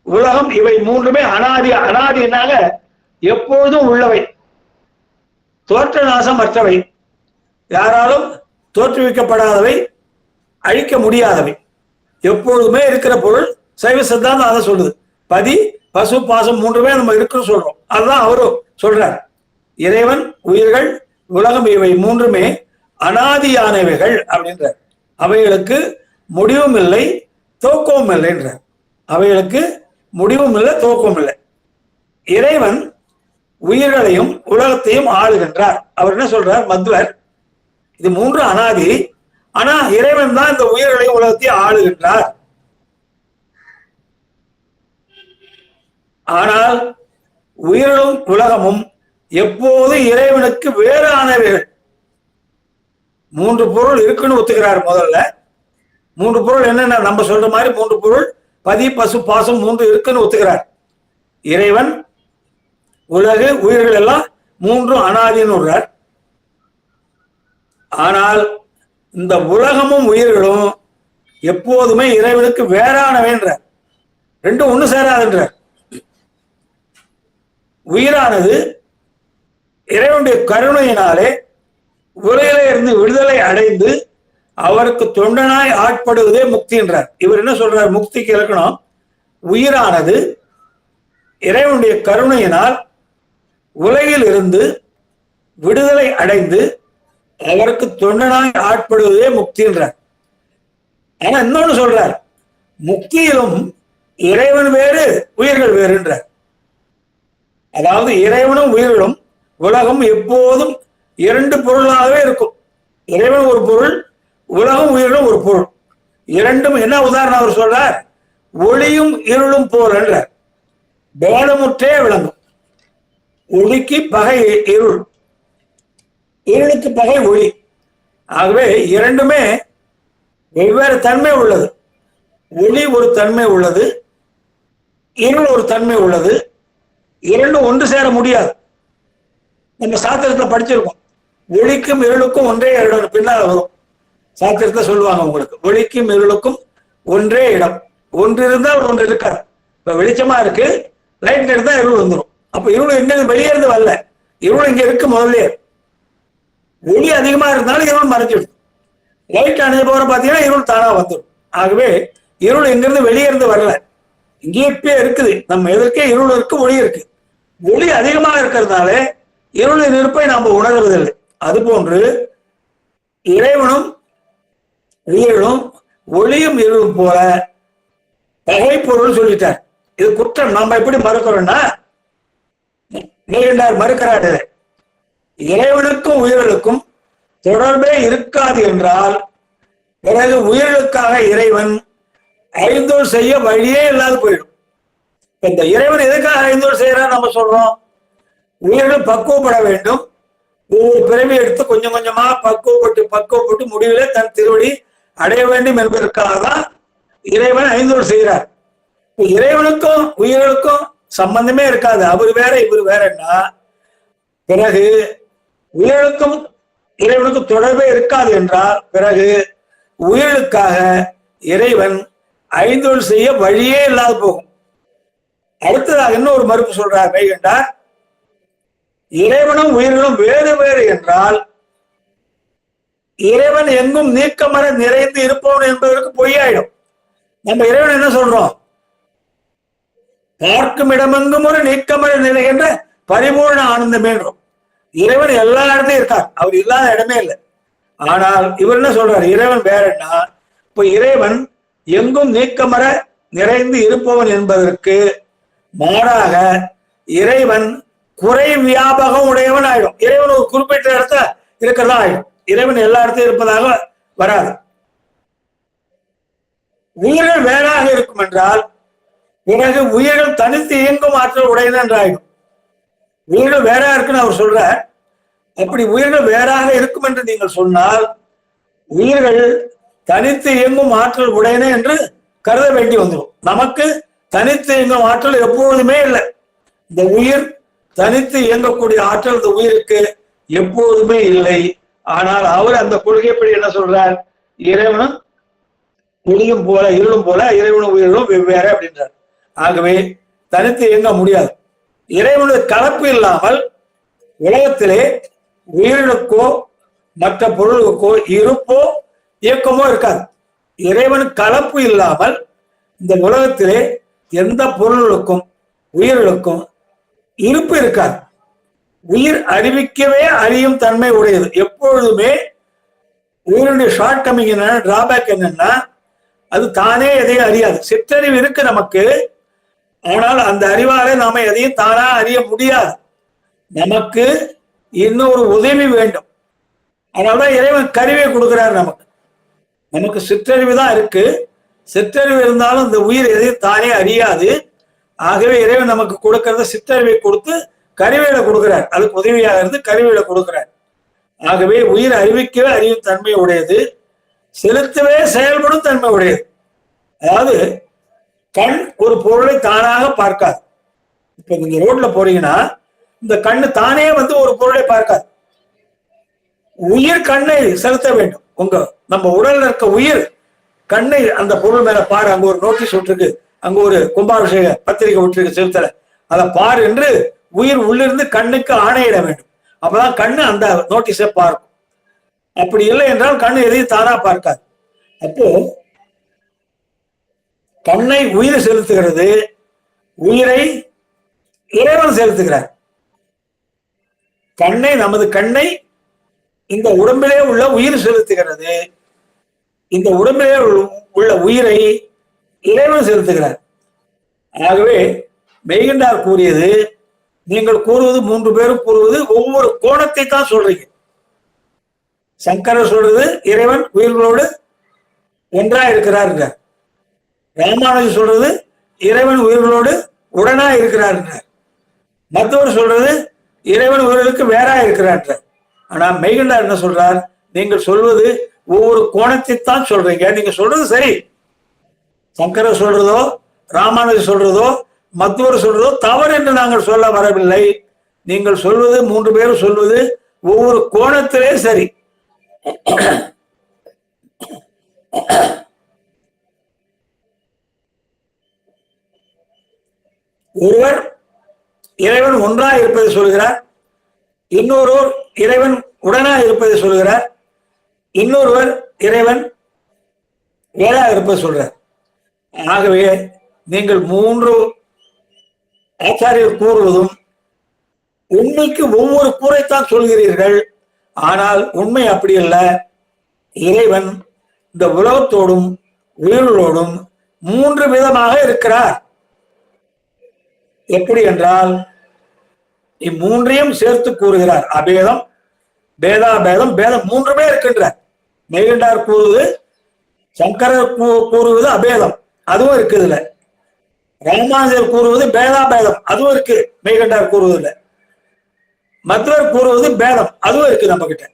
உலகம் இவை 3மே அனாதினாக எப்பொழுதும் உள்ளவை, தோற்ற நாசம் அற்றவை, யாராலும் தோற்றுவிக்கப்படாதவை, அழிக்க முடியாதவை, எப்பொழுதுமே இருக்கிற பொருள். சைவ சித்தாந்தம் அதை சொல்லுது. பதி, பசு, பாசம் 3மே நம்ம இருக்குன்னு சொல்றோம். அதுதான் அவரும் சொல்றார். இறைவன், உயிர்கள், உலகம் இவை 3மே அனாதியானவைகள் அப்படின்றார். அவைகளுக்கு முடிவும் இல்லை, துவக்கமும் இல்லை என்றார். அவைகளுக்கு முடிவும் இல்லை, துவக்கமும் இல்லை. இறைவன் உயிர்களையும் உலகத்தையும் ஆளுகின்றார். அவர் என்ன சொல்றார்? மத்வர், இது 3 அனாதி, ஆனா இறைவன் தான் இந்த உயிர்களையும் உலகத்தையும் ஆளுகின்றார். ஆனால் உயிர்களும் உலகமும் எப்போது இறைவனுக்கு வேறு ஆனவைகள். 3 பொருள் இருக்குன்னு ஒத்துக்கிறார். முதல்ல 3 பொருள் என்னென்ன? நம்ம சொல்ற மாதிரி 3 பொருள், பதி, பசு, பாசம் 3 இருக்குன்னு ஒத்துக்கிறார். இறைவன், உலகு, உயிர்கள் எல்லாம் 3ம் அனாதின்னு விடுறார். ஆனால் இந்த உலகமும் உயிர்களும் எப்போதுமே இறைவனுக்கு வேறானவைன்றார். 2 ஒண்ணு சேராதுன்றார். உயிரானது இறைவனுடைய கருணையினாலே உலகிலே இருந்து விடுதலை அடைந்து அவருக்கு தொண்டனாய் ஆட்படுவதே முக்தி என்றார். இவர் என்ன சொல்றார்? முக்திக்கு இலக்கணம், உயிரானது இறைவனுடைய கருணையினால் உலகில் இருந்து விடுதலை அடைந்து அவருக்கு தொண்டனாய் ஆட்படுவதே முக்தி என்றார். ஆனா இன்னொன்னு சொல்றார், முக்தியிலும் இறைவன் வேறு, உயிர்கள் வேறு என்றார். அதாவது இறைவனும் உயிர்களும் உலகம் எப்போதும் 2 பொருளாகவே இருக்கும். இறைவன் ஒரு பொருள், உலகம் உயிர்களும் ஒரு பொருள். 2ம் என்ன உதாரணம் அவர் சொல்றார்? ஒளியும் இருளும் போல் என்றார். பேதமுற்றே விளங்கும். ஒளிக்கு பகை இருள், இருளுக்கு பகை ஒளி. ஆகவே 2மே வெவ்வேறு தன்மை உள்ளது. ஒளி ஒரு தன்மை உள்ளது, இருள் ஒரு தன்மை உள்ளது. 2ம் ஒன்று சேர முடியாது. நம்ம சாத்திரத்துல படிச்சிருக்கோம், ஒளிக்கும் இருளுக்கும் ஒன்றே இடம். பின்னால வரும் சாத்திரத்துல சொல்லுவாங்க உங்களுக்கு, ஒளிக்கும் இருளுக்கும் ஒன்றே இடம். ஒன்று இருந்தால் ஒன்று இருக்காது. இப்ப வெளிச்சமா இருக்கு, லைட் எடுத்தா இருள் வந்துடும். அப்ப இருள் எங்க வெளியே இருந்து வரல, இருள் இங்க இருக்கு முதல்ல. ஒளி அதிகமா இருந்தாலும் இருள் மறைஞ்சிடும். லைட் அணைஞ்ச போற பாத்தீங்கன்னா இருள் தானா வந்துடும். ஆகவே இருள் எங்கிருந்து வெளியே இருந்து வரல, இங்கே இப்பயே இருக்குது. நம்ம எதற்கே இருள் இருக்கு, ஒளி இருக்கு. ஒளி அதிகமாக இருக்கிறதுனால இருளின் இருப்பை நாம் உணர்வதில்லை. அது போன்று இறைவனும் உயிரும் ஒளியும் இருளும் போல பகை பொருள் சொல்லிட்டார். இது குற்றம். நாம எப்படி மறுக்கிறோம்னா, நீண்டார் மறுக்கிறாரு. இறைவனுக்கும் உயிர்களுக்கும் தொடர்பே இருக்காது என்றால் பிறகு உயிர்களுக்காக இறைவன் ஐந்தோல் செய்ய வழியே இல்லாது போயிடும். இந்த இறைவன் எதுக்காக ஐந்தோல் செய்யறான்னு நம்ம சொல்றோம்? உயிர்கள் பக்குவப்பட வேண்டும். ஒவ்வொரு பிறவி எடுத்து கொஞ்சம் கொஞ்சமா பக்குவப்பட்டு முடிவிலே தன் திருவடி அடைய வேண்டும் என்பதற்காக தான் இறைவன் ஐந்தோல் செய்கிறார். இறைவனுக்கும் உயிர்களுக்கும் சம்பந்தமே இருக்காது, அவர் வேற இவர் வேறன்னா பிறகு உயிர்களுக்கும் இறைவனுக்கும் தொடர்பே இருக்காது என்றால் பிறகு உயிர்களுக்காக இறைவன் ஐந்தொழில் செய்ய வழியே இல்லாது போகும். அடுத்ததாக இன்னொரு மறுப்பு சொல்றார் மெய்கண்டார், இறைவனும் உயிர்களும் வேறு வேறு என்றால் இறைவன் எங்கும் நீக்கமர நிறைந்து இருப்பவன் என்பதற்கு பொய்யாயிடும். நம்ம இறைவன் என்ன சொல்றோம்? பார்க்கும் இடமெங்கும் ஒரு நீக்கமர நிறைகின்ற பரிபூர்ண ஆனந்தம் என்றும். இறைவன் எல்லா இடத்தையும் இருக்கார், அவர் இல்லாத இடமே இல்லை. ஆனால் இவர் என்ன சொல்றார்? இறைவன் வேறன்னா இப்ப இறைவன் எங்கும் நீக்கமர நிறைந்து இருப்பவன் என்பதற்கு மாறாக இறைவன் குறை வியாபகம் உடையவன் ஆயிடும். இறைவன் ஒரு குறிப்பிட்ட இடத்துல இருக்கிறதா ஆயிடும். இறைவன் எல்லா இடத்தையும் இருப்பதாக வராது. உயிர்கள் வேறாக இருக்கும் என்றால் பிறகு உயிர்கள் தனித்து இயங்கும் ஆற்றல் உடையது என்றாயிடும். உயிர்கள் வேறா இருக்குன்னு அவர் சொல்ற. அப்படி உயிர்கள் வேறாக இருக்கும் என்று நீங்கள் சொன்னால் உயிர்கள் தனித்து இயங்கும் ஆற்றல் உடையன என்று கருத வேண்டி வந்துடும். நமக்கு தனித்து இயங்கும் ஆற்றல் எப்பொழுதுமே இல்லை. இந்த உயிர் தனித்து இயங்கக்கூடிய ஆற்றல் இந்த உயிருக்கு எப்போதுமே இல்லை. ஆனால் அவர் அந்த கொள்கைப்படி என்ன சொல்றார்? இறைவனும் ஒளியும் போல இருளும் போல இறைவனும் உயிர்களும் வெவ்வேறு அப்படின்றார். ஆகவே தனித்து இயங்க முடியாது. இறைவனுடைய கலப்பு இல்லாமல் உலகத்திலே உயிரினுக்கோ மற்ற பொருளுக்கோ இருப்போ இயக்கமோ இருக்காது. இறைவன் கலப்பு இல்லாமல் இந்த உலகத்திலே எந்த பொருளுக்கும் உயிர்களுக்கும் இருப்பு இருக்காது. உயிர் அறிவிக்கவே அறியும் தன்மை உடையது. எப்பொழுதுமே உயிருடைய ஷார்ட் கமிங் என்ன, டிராபேக் என்னன்னா அது தானே எதையும் அறியாது. சிற்றறிவு இருக்கு நமக்கு, ஆனால் அந்த அறிவாலே நாம எதையும் தானா அறிய முடியாது. நமக்கு இன்னொரு உதவி வேண்டும். அதனாலதான் இறைவன் கருவியை கொடுக்கிறார் நமக்கு. நமக்கு சிற்றறிவு தான் இருக்கு. சிற்றறிவு இருந்தாலும் இந்த உயிர் எதையும் தானே அறியாது. ஆகவே இறைவன் நமக்கு கொடுக்கறத சிற்றறிவை கொடுத்து கருவியில கொடுக்கிறார். அதுக்கு உதவியாக இருந்து கருவியில கொடுக்கிறார். ஆகவே உயிர் அறிவிக்கவே அறியும் தன்மை உடையது, செலுத்தவே செயல்படும் தன்மை உடையது. அதாவது கண் ஒரு பொருளை தானாக பார்க்காது. இப்ப நீங்க ரோட்ல போறீங்கன்னா இந்த கண்ணு தானே வந்து ஒரு பொருளை பார்க்காது. உயிர் கண்ணை செலுத்த வேண்டும். நம்ம உடல்ல இருக்க உயிர் கண்ணை அந்த பொருள் மேல பாரு, அங்க ஒரு நோட்டீஸ் விட்டுருக்கு, அங்க ஒரு கும்பாபிஷேக பத்திரிகை விட்டுருக்கு, செலுத்தல, அதை பாரு என்று உயிர் உள்ளிருந்து கண்ணுக்கு ஆணையிட வேண்டும். அப்பதான் கண்ணு அந்த நோட்டீஸை பார்க்கும். அப்படி இல்லை என்றால் கண்ணு எதையும் தானா பார்க்காது. அப்போ கண்ணை உயிர் செலுத்துகிறது, உயிரை இறைவன் செலுத்துகிறார். கண்ணை நமது கண்ணை இந்த உடம்பிலே உள்ள உயிர் செலுத்துகிறது, இந்த உடம்பிலே உள்ள உயிரை இறைவன் செலுத்துகிறார். ஆகவே மெய்கண்டார் கூறியது, நீங்கள் கூறுவது மூன்று பேரும் கூறுவது ஒவ்வொரு கோணத்தை தான் சொல்றீங்க. சங்கரர் சொல்றது இறைவன் உயிர்களோடு ஒன்றா இருக்கிறார். ராமானுஜர் சொல்றது இறைவன் உயிர்களோடு உடனா இருக்கிறார். மற்றவர் சொல்றது இறைவன் உயிர்களுக்கு வேறா இருக்கிறார். ஆனா மெய்கண்டார் என்ன சொல்றார்? நீங்கள் சொல்வது ஒவ்வொரு கோணத்தை தான் சொல்றீங்க. நீங்க சொல்றது சரி. சங்கரர் சொல்றதோ ராமானுஜர் சொல்றதோ மற்றவர் சொல்றதோ தவறு என்று நாங்கள் சொல்ல வரவில்லை. நீங்கள் சொல்வது மூன்று பேரும் சொல்வது ஒவ்வொரு கோணத்திலே சரி. ஒருவர் இறைவன் ஒன்றாக இருப்பதை சொல்கிறார், இன்னொருவர் இறைவன் உடனாக இருப்பதை சொல்கிறார், இன்னொருவர் இறைவன் வேறாக இருப்பதை சொல்றார். ஆகவே நீங்கள் மூன்று ஆச்சாரியர் கூறுவதும் உண்மைக்கு ஒவ்வொரு கூரைத்தான் சொல்கிறீர்கள். ஆனால் உண்மை அப்படி அல்ல. இறைவன் இந்த உலகத்தோடும் உயிர்களோடும் மூன்று விதமாக இருக்கிறார். எப்படி என்றால் இம்மூன்றையும் சேர்த்து கூறுகிறார். அபேதம், பேதாபேதம், பேதம் மூன்றுமே இருக்கின்றார். மெய்கண்டார் கூறுவது, சங்கரர் கூறுவது அபேதம், அதுவும் இருக்குதுல. ராமானுஜர் கூறுவது பேதாபேதம், அதுவும் இருக்கு மெய்கண்டார் கூறுவதில்லை. மற்றவர் கூறுவது பேதம், அதுவும் இருக்கு நம்ம கிட்ட.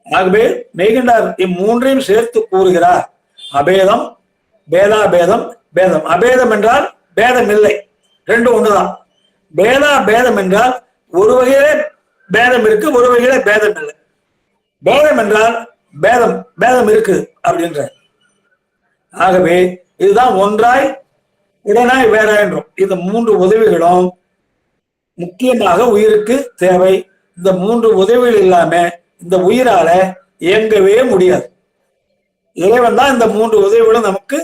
ஆகவே மெய்கண்டார் இம்மூன்றையும் சேர்த்து கூறுகிறார். அபேதம், பேதாபேதம், பேதம். அபேதம் என்றால் பேதம் இல்லை, ரெண்டு ஒண்ணுதான். பேதம் என்றால் ஒரு வகையிலே பேதம் இருக்கு, ஒரு வகையில பேதம் இல்லை. பேதம் என்றால் பேதம் இருக்கு அப்படின்ற. ஆகவே இதுதான் ஒன்றாய் உடனாய் வேறாய் என்றும். இந்த 3 உதவிகளும் முக்கியமாக உயிருக்கு தேவை. இந்த 3 உதவிகள் இல்லாம இந்த உயிரால இயங்கவே முடியாது. இறைவன் தான் இந்த 3 உதவிகளும் நமக்கு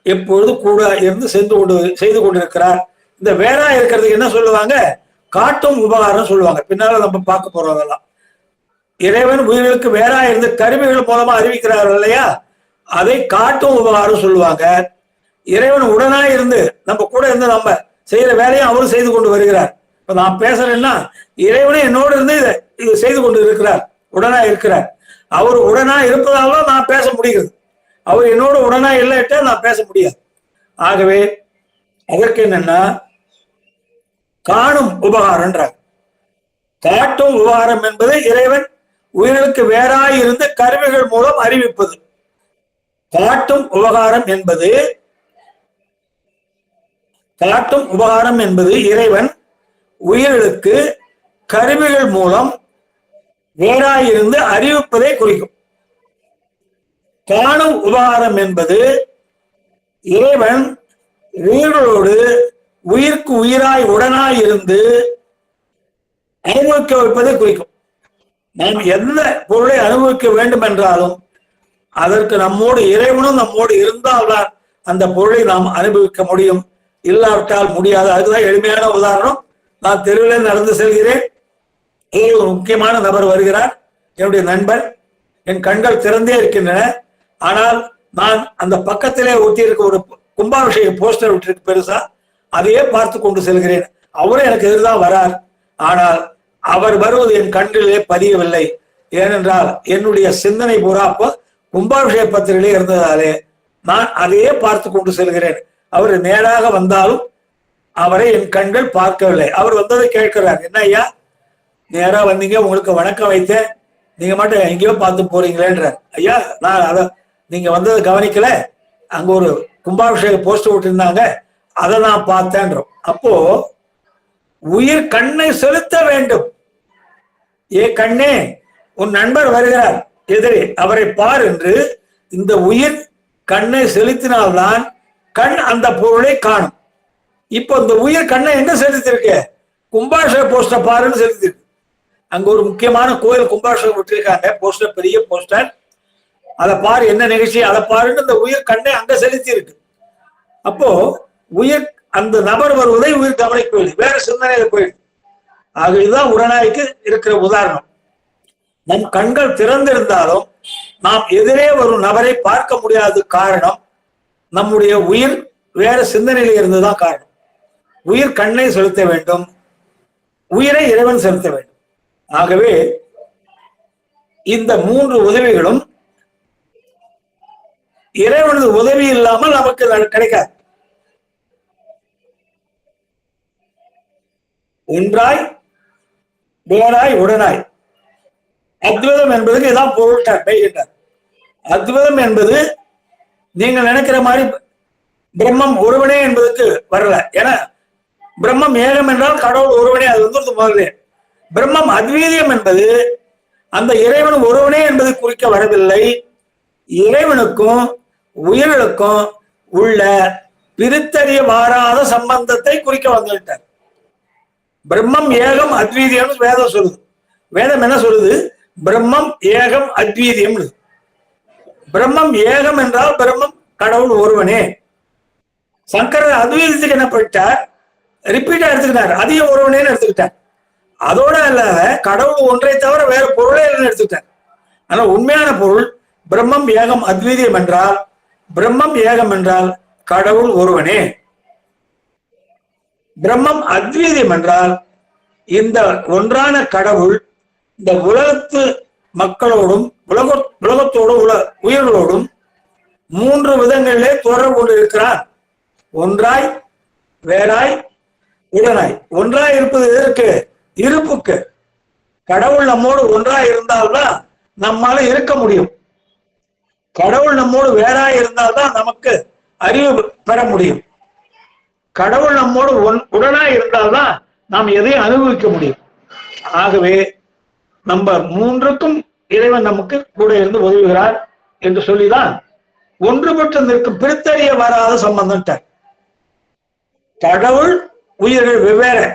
எப்பொழுது கூட இருந்து செய்து கொண்டிருக்கிறார். இந்த வேறா இருக்கிறதுக்கு என்ன சொல்லுவாங்க? காட்டும் உபகாரம் சொல்லுவாங்க. பின்னால நம்ம பார்க்க போறோம். அதெல்லாம் இறைவன் உயிர்களுக்கு வேறா இருந்து கருவிகள் மூலமா அறிவிக்கிறார்கள் இல்லையா, அதை காட்டும் உபகாரம் சொல்லுவாங்க. இறைவன் உடனாய் இருந்து நம்ம கூட இருந்து நம்ம செய்யற வேலையை அவரும் செய்து கொண்டு வருகிறார். இப்ப நான் பேசுறேன்னா இறைவனே என்னோடு இருந்து இது செய்து கொண்டு இருக்கிறார், உடனா இருக்கிறார். அவர் உடனா இருப்பதால நான் பேச முடிகிறது. அவர் என்னோட உடனா இல்லைட்டா நான் பேச முடியாது. ஆகவே அதற்கு என்னன்னா காணும் உபகாரம்ன்றார். காட்டும் உபகாரம் என்பது இறைவன் உயிர்களுக்கு வேறாய் இருந்து கருவிகள் மூலம் அறிவிப்பது. காட்டும் உபகாரம் என்பது இறைவன் உயிர்களுக்கு கருவிகள் மூலம் வேறாயிருந்து அறிவிப்பதை குறிக்கும். காணும் உபகாரம் என்பது இறைவன் உயிர்களோடு உயிருக்கு உயிராய் உடனாய் இருந்து அனுபவிக்க வைப்பதை குறிக்கும். நாம் எந்த பொருளை அனுபவிக்க வேண்டும் என்றாலும் அதற்கு நம்மோடு இறைவனும் நம்மோடு இருந்தால்தான் அந்த பொருளை நாம் அனுபவிக்க முடியும், இல்லாவிட்டால் முடியாது. அதுதான் எளிமையான உதாரணம். நான் தெருவில் நடந்து செல்கிறேன், ஒரு முக்கியமான நபர் வருகிறார், என்னுடைய நண்பர். என் கண்கள் திறந்தே இருக்கின்றன. ஆனால் நான் அந்த பக்கத்திலே ஒட்டி இருக்க ஒரு கும்பாபிஷேக போஸ்டர் விட்டு பெருசா அதையே பார்த்து கொண்டு செல்கிறேன். அவரும் எனக்கு எதிர்தான் வரார். ஆனால் அவர் வருவது என் கண்களிலே பதியவில்லை. ஏனென்றால் என்னுடைய சிந்தனை பூரா அப்போ கும்பாபிஷேக பத்திரிகையிலே இருந்ததாலே நான் அதையே பார்த்து கொண்டு செல்கிறேன். அவர் நேராக வந்தாலும் அவரை என் கண்கள் பார்க்கவில்லை. அவர் வந்ததை கேட்கிறார், என்ன ஐயா நேரா வந்தீங்க, உங்களுக்கு வணக்கம் வைத்தேன், நீங்க மட்டும் எங்கேயோ பார்த்து போறீங்களேன்றார். ஐயா நான் அதை நீங்க வந்ததை கவனிக்கல, அங்க ஒரு கும்பாபிஷேக போஸ்டர் விட்டுருந்தாங்க, அதை நான் பார்த்தேன்றோம். அப்போ உயிர் கண்ணை செலுத்த வேண்டும். ஏ கண்ணே, உன் நண்பர் வருகிறார் எதிரே, அவரை பார் என்று இந்த உயிர் கண்ணை செலுத்தினால்தான் கண் அந்த பொருளை காணும். இப்போ இந்த உயிர் கண்ணை எங்க செலுத்திருக்கு? கும்பாபிஷேக போஸ்டர் பாருன்னு செலுத்திருக்கு. அங்க ஒரு முக்கியமான கோயில் கும்பாபிஷேகம் விட்டுருக்காங்க, போஸ்டர், பெரிய போஸ்டர். அதை பாரு, என்ன நிகழ்ச்சி, அதை பாருன்னு இந்த உயிர் கண்ணை அங்க செலுத்தி இருக்கு. அப்போ உயிர் அந்த நபர் வருவதை உயிர் கவனிக்கவில்லை, வேற சிந்தனையில போயிடுது. ஆக இதுதான் உடனாய்க்கு இருக்கிற உதாரணம். நம் கண்கள் திறந்திருந்தாலும் நாம் எதிரே வரும் நபரை பார்க்க முடியாத காரணம் நம்முடைய உயிர் வேற சிந்தனையில இருந்துதான் காரணம். உயிர் கண்ணை செலுத்த வேண்டும், உயிரை இறைவன் செலுத்த வேண்டும். ஆகவே இந்த 3 உதவிகளும் இறைவனது உதவி இல்லாமல் நமக்கு கிடைக்காது. ஒன்றாய் வேறாய் உடனாய். அத்வைதம் என்பதுக்கு இதான் பொருள். அத்வைதம் என்பது நீங்க நினைக்கிற மாதிரி பிரம்மம் ஒருவனே என்பதற்கு வரல. ஏன்னா பிரம்மம் ஏகம் என்றால் கடவுள் ஒருவனே, அது வந்து முதலே. பிரம்மம் அத்வீதியம் என்பது அந்த இறைவன் ஒருவனே என்பதை குறிக்க வரவில்லை. இறைவனுக்கும் உயிர்களுக்கும் உள்ள பிரித்தறிய மாறாத சம்பந்தத்தை குறிக்க வந்துவிட்டார். பிரம்மம் ஏகம் அத்வீதியம் வேதம் சொல்லுது. வேதம் என்ன சொல்லுது? பிரம்மம் ஏகம் அத்வீதியம். பிரம்மம் ஏகம் என்றால் பிரம்மம் கடவுள் ஒருவனே. சங்கரர் அத்வீதத்துக்கு என்ன பண்ணிட்டார்? ரிப்பீட்டா எடுத்துக்கிட்டார், அதிக ஒருவனேன்னு எடுத்துக்கிட்டார். அதோட இல்லாத கடவுள் ஒன்றை தவிர வேற பொருளே இல்லைன்னு எடுத்துக்கிட்டார். ஆனா உண்மையான பொருள் பிரம்மம் ஏகம் அத்வீதியம் என்றால், பிரம்மம் ஏகம் என்றால் கடவுள் ஒருவனே. பிரம்மம் அத்வீதியம் என்றால் இந்த ஒன்றான கடவுள் இந்த உலகத்து மக்களோடும் உலகத்தோடும் உயிர்களோடும் 3 விதங்களிலே தொடர்பு கொண்டு இருக்கிறார். ஒன்றாய் வேறாய் உடனாய். ஒன்றாய் இருப்பது எதற்கு? இருப்புக்கு. கடவுள் நம்மோடு ஒன்றாய் இருந்தால்தான் நம்மால இருக்க முடியும். கடவுள் நம்மோடு வேறாய் இருந்தால்தான் நமக்கு அறிவு பெற முடியும். கடவுள் நம்மோடு உடனாய் இருந்தால்தான் நாம் எதையும் அனுபவிக்க முடியும். ஆகவே நம்பர் 3க்கும் இறைவன் நமக்கு கூட இருந்து உதவுகிறார் என்று சொல்லிதான் ஒன்றுபட்டு நிற்கும் பிரித்தறிய வராத சம்பந்தம். கடவுள் உயிர்கள் வெவ்வேறு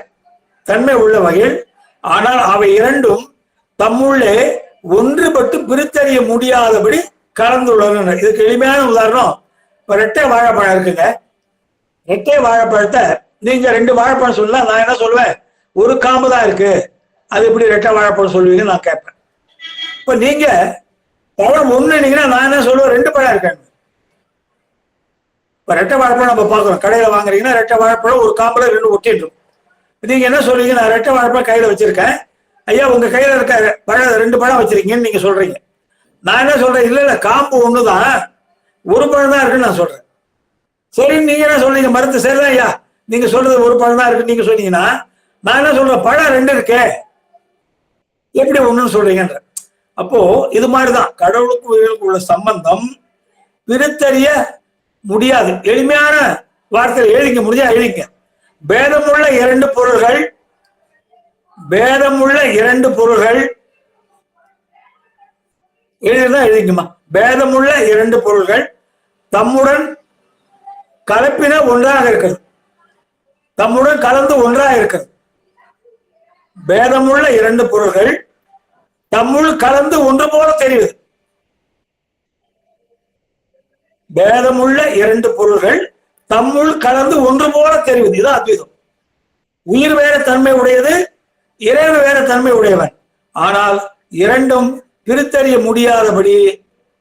தன்மை உள்ள வகையில், ஆனால் அவை இரண்டும் தம்முள்ளே ஒன்றுபட்டு பிரித்தறிய முடியாதபடி கலந்துள்ளன. இதுக்கு எளிமையான உதாரணம், இப்ப ரெட்டை வாழைப்பழம் இருக்குங்க. ரெட்டை வாழைப்பழத்தை நீங்க 2 வாழைப்பழம் சொல்லலாம், நான் என்ன சொல்லுவேன், ஒரு காம்பு தான் இருக்கு, அது எப்படி ரெட்டை வாழைப்பழம் சொல்லுவீங்கன்னு நான் கேட்பேன். இப்ப நீங்க பழம் ஒண்ணுனீங்கன்னா நான் என்ன சொல்லுவேன், 2 பழம் இருக்கேன். இப்ப ரெட்டை வாழைப்பழம் நம்ம பாக்குறோம், கடையில வாங்குறீங்கன்னா ரெட்டை வாழைப்பழம் ஒரு காம்புல 2 ஒட்டிடும். நீங்க என்ன சொல்றீங்க, நான் ரெட்டை வாழைப்பழம் கையில வச்சிருக்கேன், ஐயா உங்க கையில இருக்க பழம் 2 பழம் வச்சிருக்கீங்கன்னு நீங்க சொல்றீங்க. நான் என்ன சொல்றேன், இல்ல காம்பு ஒண்ணுதான், ஒரு பழம் தான் இருக்குன்னு நான் சொல்றேன். சரி, நீங்க என்ன சொல்றீங்க, மருந்து சரிதான் ஐயா, நீங்க சொல்றது ஒரு பழம் தான் இருக்கு நீங்க சொன்னீங்கன்னா, நான் என்ன சொல்றேன், பழம் 2 இருக்கே, எப்படி ஒண்ணுன்னு சொல்றீங்கன்ற. அப்போ இது மாதிரிதான் கடவுளுக்கு உயிர்களுக்கு உள்ள சம்பந்தம் பிரித்தறிய முடியாது. எளிமையான வார்த்தையில் எழுதிக்க முடிஞ்சா எழுதிக்க. பேதமுள்ள 2 பொருள்கள், பேதமுள்ள 2 பொருள்கள் எழுதிதான் எழுதிக்குமா. பேதமுள்ள 2 பொருள்கள் தம்முடன் கலப்பின ஒன்றாக இருக்கிறது, தம்முடன் கலந்து ஒன்றாக இருக்கிறது. பேதமுள்ள 2 பொருள்கள் தம்முள் கலந்து ஒன்று போல தெரியுது. பேதமுள்ள 2 பொருள்கள் தம்முள் கலந்து ஒன்று போல தெரிவது, இதுதான் அத்வைதம். உயிர் வேற தன்மை உடையது, இறைவன் வேற தன்மை உடையவன், ஆனால் இரண்டும் பிரித்தறிய முடியாதபடி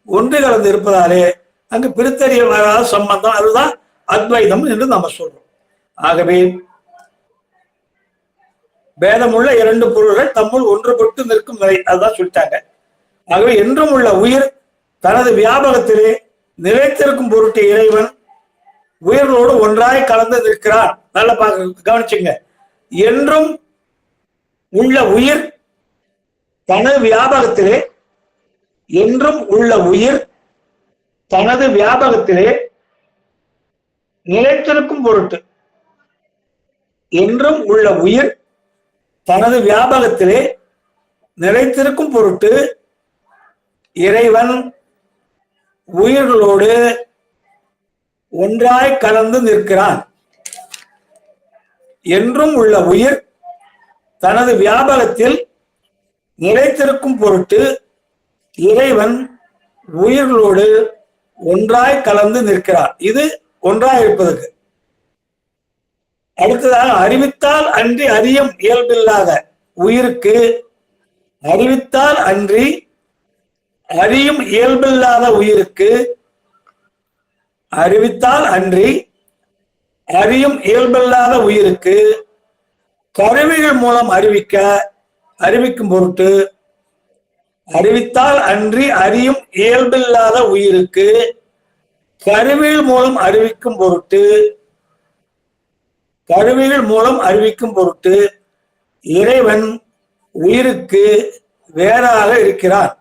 ஒன்று கலந்து இருப்பதாலே அங்கு பிரித்தறிய வராத சம்பந்தம், அதுதான் அத்வைதம் என்று நம்ம சொல்றோம். ஆகவே பேதமுள்ள 2 பொருள்கள் தம்முள் ஒன்றுபட்டு நிற்கும் நிலை, அதுதான் சொல்லிட்டாங்க. ஆகவே என்றும் உள்ள உயிர் தனது வியாபகத்திலே நிலைத்திருக்கும் பொருட்டு இறைவன் உயிர்களோடு ஒன்றாய் கலந்து நிற்கிறான். நல்லா கவனிச்சுங்க. என்றும் உள்ள உயிர் தனது வியாபகத்திலே, என்றும் உள்ள உயிர் தனது வியாபகத்திலே நிலைத்திருக்கும் பொருட்டு, என்றும் உள்ள உயிர் தனது வியாபகத்திலே நிலைத்திருக்கும் பொருட்டு இறைவன் உயிர்களோடு ஒன்றாய் கலந்து நிற்கிறான். என்றும் உள்ள உயிர் தனது வியாபகத்தில் நிலைத்திருக்கும் பொருட்டு இறைவன் உயிர்களோடு ஒன்றாய் கலந்து நிற்கிறான். இது ஒன்றாய் இருப்பதற்கு. அடுத்ததாக, அறிவித்தால் அன்றி அறியும் இயல்பில்லாத உயிருக்கு, அறிவித்தால் அன்றி அறியும் இயல்பில்லாத உயிருக்கு, அறிவித்தால் அன்றி அறியும் இயல்பில்லாத உயிருக்கு கருவிகள் மூலம் அறிவிக்கும் பொருட்டு, அறிவித்தால் அன்றி அறியும் இயல்பில்லாத உயிருக்கு கருவிகள் மூலம் அறிவிக்கும் பொருட்டு, கருவிகள் மூலம் அறிவிக்கும் பொருட்டு இறைவன் உயிருக்கு வேறாக இருக்கிறான்.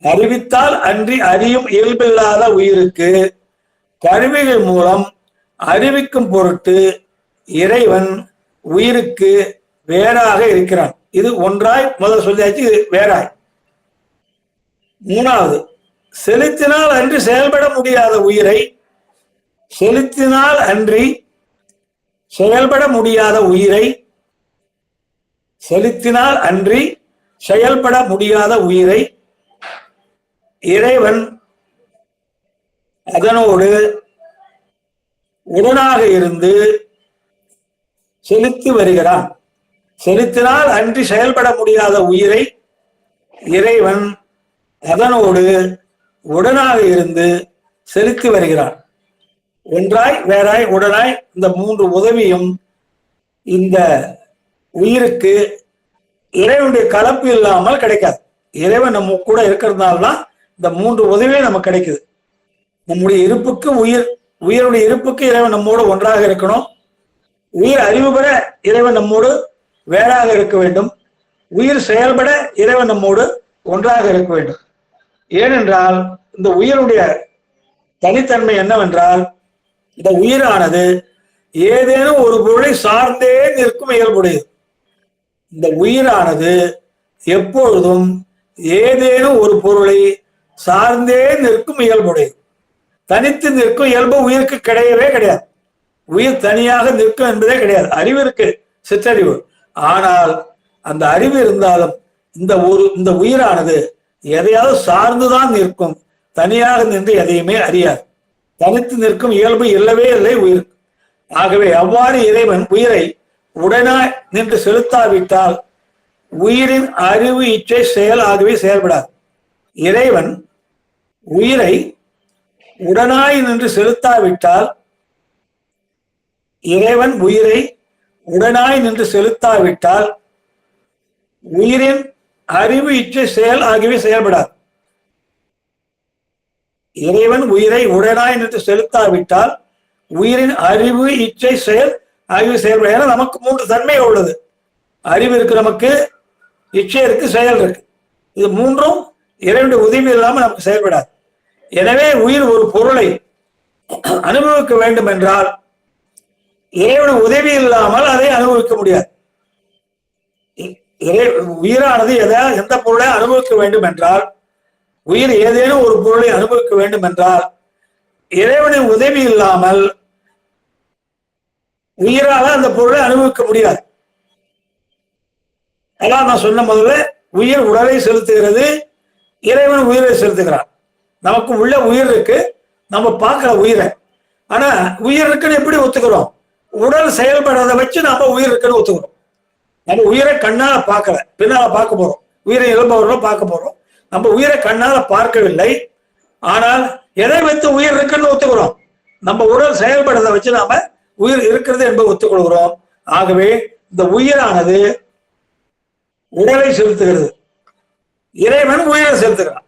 அறிவித்தால் அன்றி அறியும் இயல்பில்லாத உயிருக்கு கருவிகள் மூலம் அறிவிக்கும் பொருட்டு இறைவன் உயிருக்கு வேறாக இருக்கிறான். இது ஒன்றாய் முதல் சொல்லியாச்சு, இது வேறாய். 3வது, செலுத்தினால் அன்றி செயல்பட முடியாத உயிரை, செலுத்தினால் அன்றி செயல்பட முடியாத உயிரை, செலுத்தினால் அன்றி செயல்பட முடியாத உயிரை இறைவன் அதனோடு உடனாக இருந்து செலுத்தி வருகிறான். செலுத்தினால் அன்றி செயல்பட முடியாத உயிரை இறைவன் அதனோடு உடனாக இருந்து செலுத்தி வருகிறான். ஒன்றாய், வேறாய், உடனாய், இந்த 3 உதவியும் இந்த உயிருக்கு இறைவனுடைய கலப்பு இல்லாமல் கிடைக்காது. இறைவன் நம்ம கூட இருக்கிறதுனால்தான் இந்த 3 உதவியும் நமக்கு கிடைக்குது. நம்முடைய இருப்புக்கு உயிருடைய இருப்புக்கு இறைவன் நம்மோடு ஒன்றாக இருக்கணும். உயிர் அறிவு பெற இறைவன் நம்மோடு வேறாக இருக்க வேண்டும். உயிர் செயல்பட இறைவன் நம்மோடு ஒன்றாக இருக்க வேண்டும். ஏனென்றால் இந்த உயிருடைய தனித்தன்மை என்னவென்றால், இந்த உயிரானது ஏதேனும் ஒரு பொருளை சார்ந்தே நிற்கும் இயல்புடையது. இந்த உயிரானது எப்பொழுதும் ஏதேனும் ஒரு பொருளை சார்ந்தே நிற்கும் இயல்புடையது. தனித்து நிற்கும் இயல்பு உயிருக்கு கிடையவே கிடையாது. உயிர் தனியாக நிற்கும் என்பதே கிடையாது. அறிவு இருக்கு, சிற்றறிவு. ஆனால் அந்த அறிவு இருந்தாலும் இந்த உயிரானது எதையாவது சார்ந்துதான் நிற்கும், தனியாக நின்று எதையுமே அறியாது. தனித்து நிற்கும் இயல்பு இல்லவே இல்லை உயிருக்கு. ஆகவே அவ்வாறு இறைவன் உயிரை உடனாய் நின்று செலுத்தாவிட்டால் உயிரின் அறிவு இச்சை செயல் ஆகவே செயல்படாது. இறைவன் உயிரை உடனாய் நின்று செலுத்தாவிட்டால் உயிரின் அறிவு இச்சை செயல் ஆகியவை செயல்படாது. இறைவன் உயிரை உடனாய் நின்று செலுத்தாவிட்டால் உயிரின் அறிவு இச்சை செயல் ஆகியவை செயல்படாது. ஏன்னா நமக்கு 3 தன்மை உள்ளது. அறிவு இருக்கு, நமக்கு இச்சை இருக்கு, செயல் இருக்கு. இது 3ம் இறைவனுடைய உதவி இல்லாமல் நமக்கு செயல்படாது. எனவே உயிர் ஒரு பொருளை அனுபவிக்க வேண்டும் என்றால் இறைவனுடைய உதவி இல்லாமல் அதை அனுபவிக்க முடியாது. உயிரானது எந்த பொருளை அனுபவிக்க வேண்டும் என்றால், உயிர் ஏதேனும் ஒரு பொருளை அனுபவிக்க வேண்டும் என்றால் இறைவனின் உதவி இல்லாமல் உயிரால அந்த பொருளை அனுபவிக்க முடியாது. அதான் நான் சொன்ன முதல்ல, உயிர் உடலை செலுத்துகிறது, இறைவன் உயிரை செலுத்துகிறான். நமக்கு உள்ள உயிர் இருக்கு, நம்ம பார்க்கல உயிரை. ஆனா உயிர் இருக்குன்னு எப்படி ஒத்துக்கிறோம்? உடல் செயல்படுறதை வச்சு நம்ம உயிர் இருக்குன்னு ஒத்துக்கிறோம். நம்ம உயிரை கண்ணால பார்க்கல, பின்னால பார்க்க போறோம். உயிரை இழப்பவர்களும் பார்க்க போறோம். நம்ம உயிரை கண்ணால பார்க்கவில்லை, ஆனால் எதை வைத்து உயிர் இருக்குன்னு ஒத்துக்கிறோம்? நம்ம உடல் செயல்படுறதை வச்சு நாம உயிர் இருக்கிறது என்பதை ஒத்துக்கொள்கிறோம். ஆகவே இந்த உயிரானது உடலை செலுத்துகிறது, இறைவன் உயிரை செலுத்துகிறான்.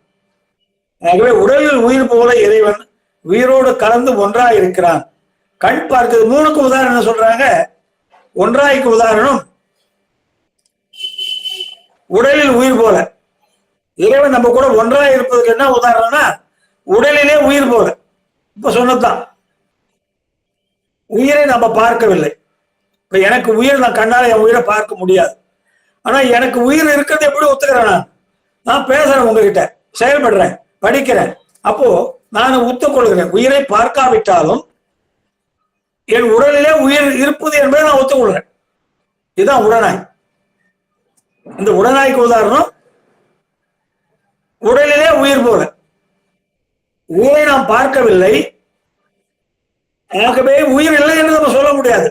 ஆகவே உடலில் உயிர் போல இறைவன் உயிரோடு கலந்து ஒன்றாய் இருக்கிறான். கண் பார்க்கிறது. 3க்கு உதாரணம் என்ன சொல்றாங்க? ஒன்றாய்க்கு உதாரணம் உடலில் உயிர் போல இறைவன் நம்ம கூட ஒன்றாய் இருப்பதுக்கு என்ன உதாரணம்னா, உடலிலே உயிர் போல. இப்ப சொன்னதுதான், உயிரை நம்ம பார்க்கவில்லை. இப்ப எனக்கு உயிர், நான் கண்ணால என் உயிரை பார்க்க முடியாது. ஆனா எனக்கு உயிர் இருக்கிறது எப்படி ஒத்துக்கிறேன்? நான் பேசுறேன், உங்ககிட்ட செயல்படுறேன், படிக்கிறேன். அப்போ நான் ஒத்துக்கொள்கிறேன். உயிரை பார்க்காவிட்டாலும் என் உடலிலே உயிர் இருப்பது என்பதை நான் ஒத்துக்கொள்கிறேன். இதுதான் உடனாய். இந்த உடனாய்க்கு உதாரணம் உடலிலே உயிர் போல. உயிரை நாம் பார்க்கவில்லை, ஆகவே உயிர் இல்லை என்று நம்ம சொல்ல முடியாது.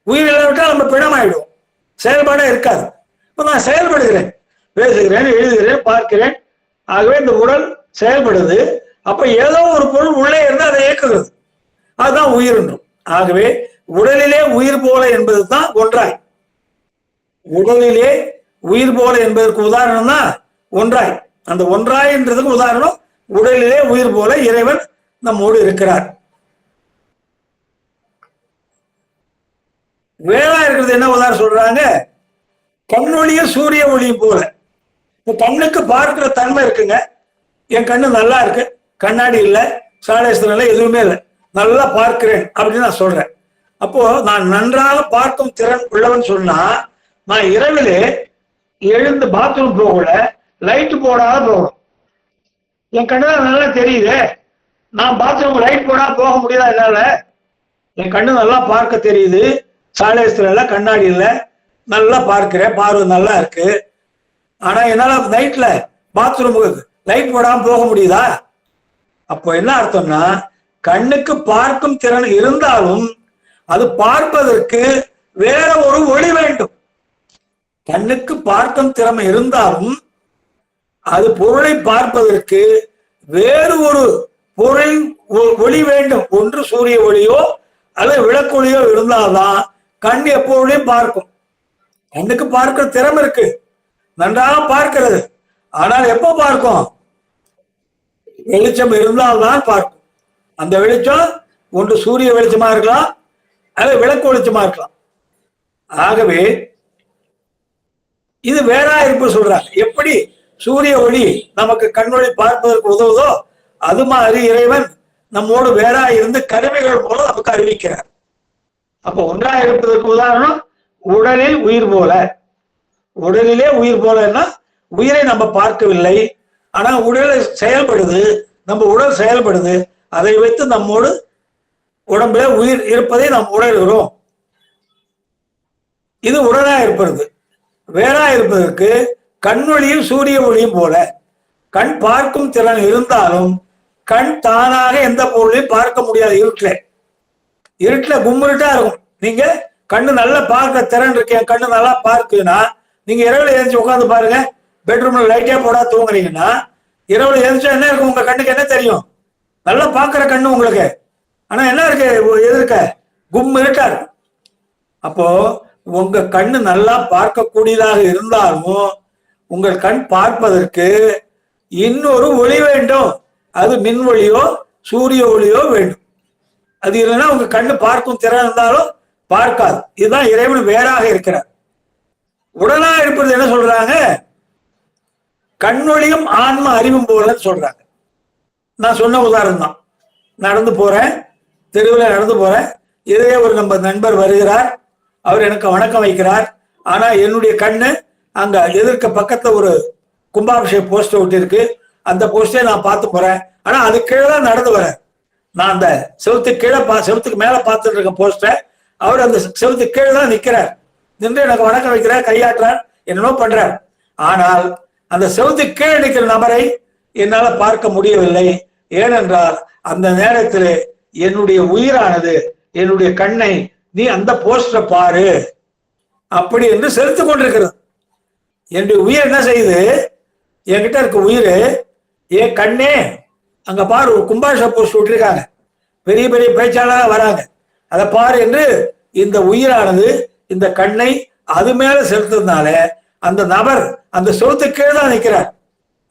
உயிர் இல்லாவிட்டால் நம்ம பிணமாயிடுவோம், செயல்பாடே இருக்காது. இப்ப நான் செயல்படுகிறேன், பேசுகிறேன், எழுதுகிறேன், பார்க்கிறேன். ஆகவே இந்த உடல் செயல்படுது. அப்ப ஏதோ ஒரு பொருள் உள்ளே இருந்து அதை இயக்குகிறது, அதுதான் உயிர் என்றும். ஆகவே உடலிலே உயிர் போல என்பது தான் ஒன்றாய். உடலிலே உயிர் போல என்பதற்கு உதாரணம் தான் ஒன்றாய். அந்த ஒன்றாய் என்றதுக்கு உதாரணம் உடலிலே உயிர் போல இறைவன் நம்மோடு இருக்கிறார். வேளா இருக்கிறது என்ன உதாரணம் சொல்றாங்க? கண்ணொளியும் சூரிய ஒளியும் போல. இந்த கண்ணுக்கு பார்க்கிற தன்மை இருக்குங்க. என் கண்ணு நல்லா இருக்கு, கண்ணாடி இல்லை, சாலேஸ்வரம் எதுவுமே இல்லை, நல்லா பார்க்கிறேன் அப்படின்னு நான் சொல்றேன். அப்போ நான் நன்றாக பார்க்கும் திறன் உள்ளவன் சொன்னா, நான் இரவிலே எழுந்து பாத்ரூம் போகல, லைட் போடாத போகணும். என் கண்ணு நல்லா தெரியுது, நான் பாத்ரூம் லைட் போடாம போக முடியாதா? என்னால என் கண்ணு நல்லா பார்க்க தெரியுது, சாலேஸ்வரம் இல்லை, கண்ணாடி இல்லை, நல்லா பார்க்கிறேன், பார்வை நல்லா இருக்கு. ஆனா என்னால நைட்ல பாத்ரூமுக்கு லைட் போடாம போக முடியுதா? அப்போ என்ன அர்த்தம்னா, கண்ணுக்கு பார்க்கும் திறன் இருந்தாலும் அது பார்ப்பதற்கு வேற ஒரு ஒளி வேண்டும். கண்ணுக்கு பார்க்கும் திறமை இருந்தாலும் அது பொருளை பார்ப்பதற்கு வேறு ஒரு பொருளின் ஒளி வேண்டும். ஒன்று சூரிய ஒளியோ அல்லது விளக்கு ஒளியோ இருந்தால்தான் கண் எப்பொருளையும் பார்க்கும். கண்ணுக்கு பார்க்கிற திறமை இருக்கு, நன்றாக பார்க்கிறது. ஆனால் எப்போ பார்க்கும்? வெளிச்சம் இருந்தால்தான் பார்க்கும். அந்த வெளிச்சம் ஒன்று சூரிய வெளிச்சமா இருக்கலாம் அல்லது விளக்கு வெளிச்சமா இருக்கலாம். ஆகவே இது வேறா இருப்பு சொல்றாங்க. எப்படி சூரிய ஒளி நமக்கு கண்ணொளி பார்ப்பதற்கு உதவுதோ, அது மாதிரி இறைவன் நம்மோடு வேறா இருந்து கருவிகள் மூலம் நமக்கு அறிவிக்கிறார். அப்போ ஒன்றா இருப்பதற்கு உதாரணம் உடலில் உயிர் போல. உடலிலே உயிர் போலன்னா உயிரை நம்ம பார்க்கவில்லை, ஆனா உடல் செயல்படுது, நம்ம உடல் செயல்படுது. அதை வைத்து நம்மோடு உடம்புல உயிர் இருப்பதை நாம் உணர்கிறோம். இது உடலா இருப்பது. வேறா இருப்பதற்கு கண்ணொளியும் சூரிய ஒளியும் போல. கண் பார்க்கும் திறன் இருந்தாலும் கண் தானாக எந்த பொருளையும் பார்க்க முடியாது. இருட்டுல கும்மிருட்டா இருக்கும். நீங்க கண்ணு நல்லா பார்க்க திறன் இருக்கேன், கண்ணு நல்லா பார்க்குன்னா நீங்க இரவுல எழுந்துச்சு உட்காந்து பாருங்க. பெட்ரூம்ல லைட்டே போடா தூங்குறீங்கன்னா இரவுல எழுந்துச்சா என்ன இருக்கும்? உங்க கண்ணுக்கு என்ன தெரியும்? நல்லா பார்க்கிற கண்ணு உங்களுக்கு. ஆனா என்ன இருக்கு எதிர்க்க? கும்மிருட்டா இருக்கும். அப்போ உங்க கண்ணு நல்லா பார்க்கக்கூடியதாக இருந்தாலும் உங்கள் கண் பார்ப்பதற்கு இன்னொரு ஒளி வேண்டும். அது மின் ஒளியோ சூரிய ஒளியோ வேண்டும். அது இல்லைன்னா உங்க கண்ணு பார்க்கும் திறன் இருந்தாலும் பார்க்காது. இதுதான் இறைவன் வேறாக இருக்கிறார். உடலா இருப்பது என்ன சொல்றாங்க? கண்ணொளியும் ஆன்ம அறிவும் போலன்னு சொல்றாங்க. நான் சொன்ன உதாரணம் தான். நடந்து போறேன், தெருவில் நடந்து போறேன், இதே ஒரு நம்ம நண்பர் வருகிறார், அவர் எனக்கு வணக்கம் வைக்கிறார். ஆனா என்னுடைய கண்ணு அங்க எதிர்க்க பக்கத்துல ஒரு கும்பாபிஷேக போஸ்டர் ஒட்டி இருக்கு. அந்த போஸ்டே நான் பார்த்து போறேன். ஆனா அது கீழே தான் நடந்து வரேன். நான் அந்த செவத்துக்கு கீழே செவத்துக்கு மேல பார்த்துட்டு இருக்க போஸ்டர். அவர் அந்த செவத்துக்கு கீழே தான் நிக்கிறார். நின்று எனக்கு வணக்கம் வைக்கிறார், கையாற்றார், என்னென்னோ பண்றார். ஆனால் அந்த செவத்துக்கு கீழே நிற்கிற நபரை என்னால பார்க்க முடியவில்லை. ஏனென்றால் அந்த நேரத்தில் என்னுடைய உயிரானது என்னுடைய கண்ணை நீ அந்த போஸ்டரை பாரு அப்படி என்று செலுத்திக் கொண்டிருக்கிறது. என்னுடைய உயிர் என்ன செய்யுது? என்கிட்ட இருக்க உயிர், என் கண்ணே அங்க பாரு ஒரு கும்பாபிஷேக போஸ்டர் விட்டுருக்காங்க, பெரிய பெரிய பேச்சாளராக வராங்க, அதை பாரு என்று இந்த உயிரானது இந்த கண்ணை அது மேல செலுத்துறதுனால அந்த நபர் அந்த செவத்துக்கு கீழே தான் நிற்கிறார்.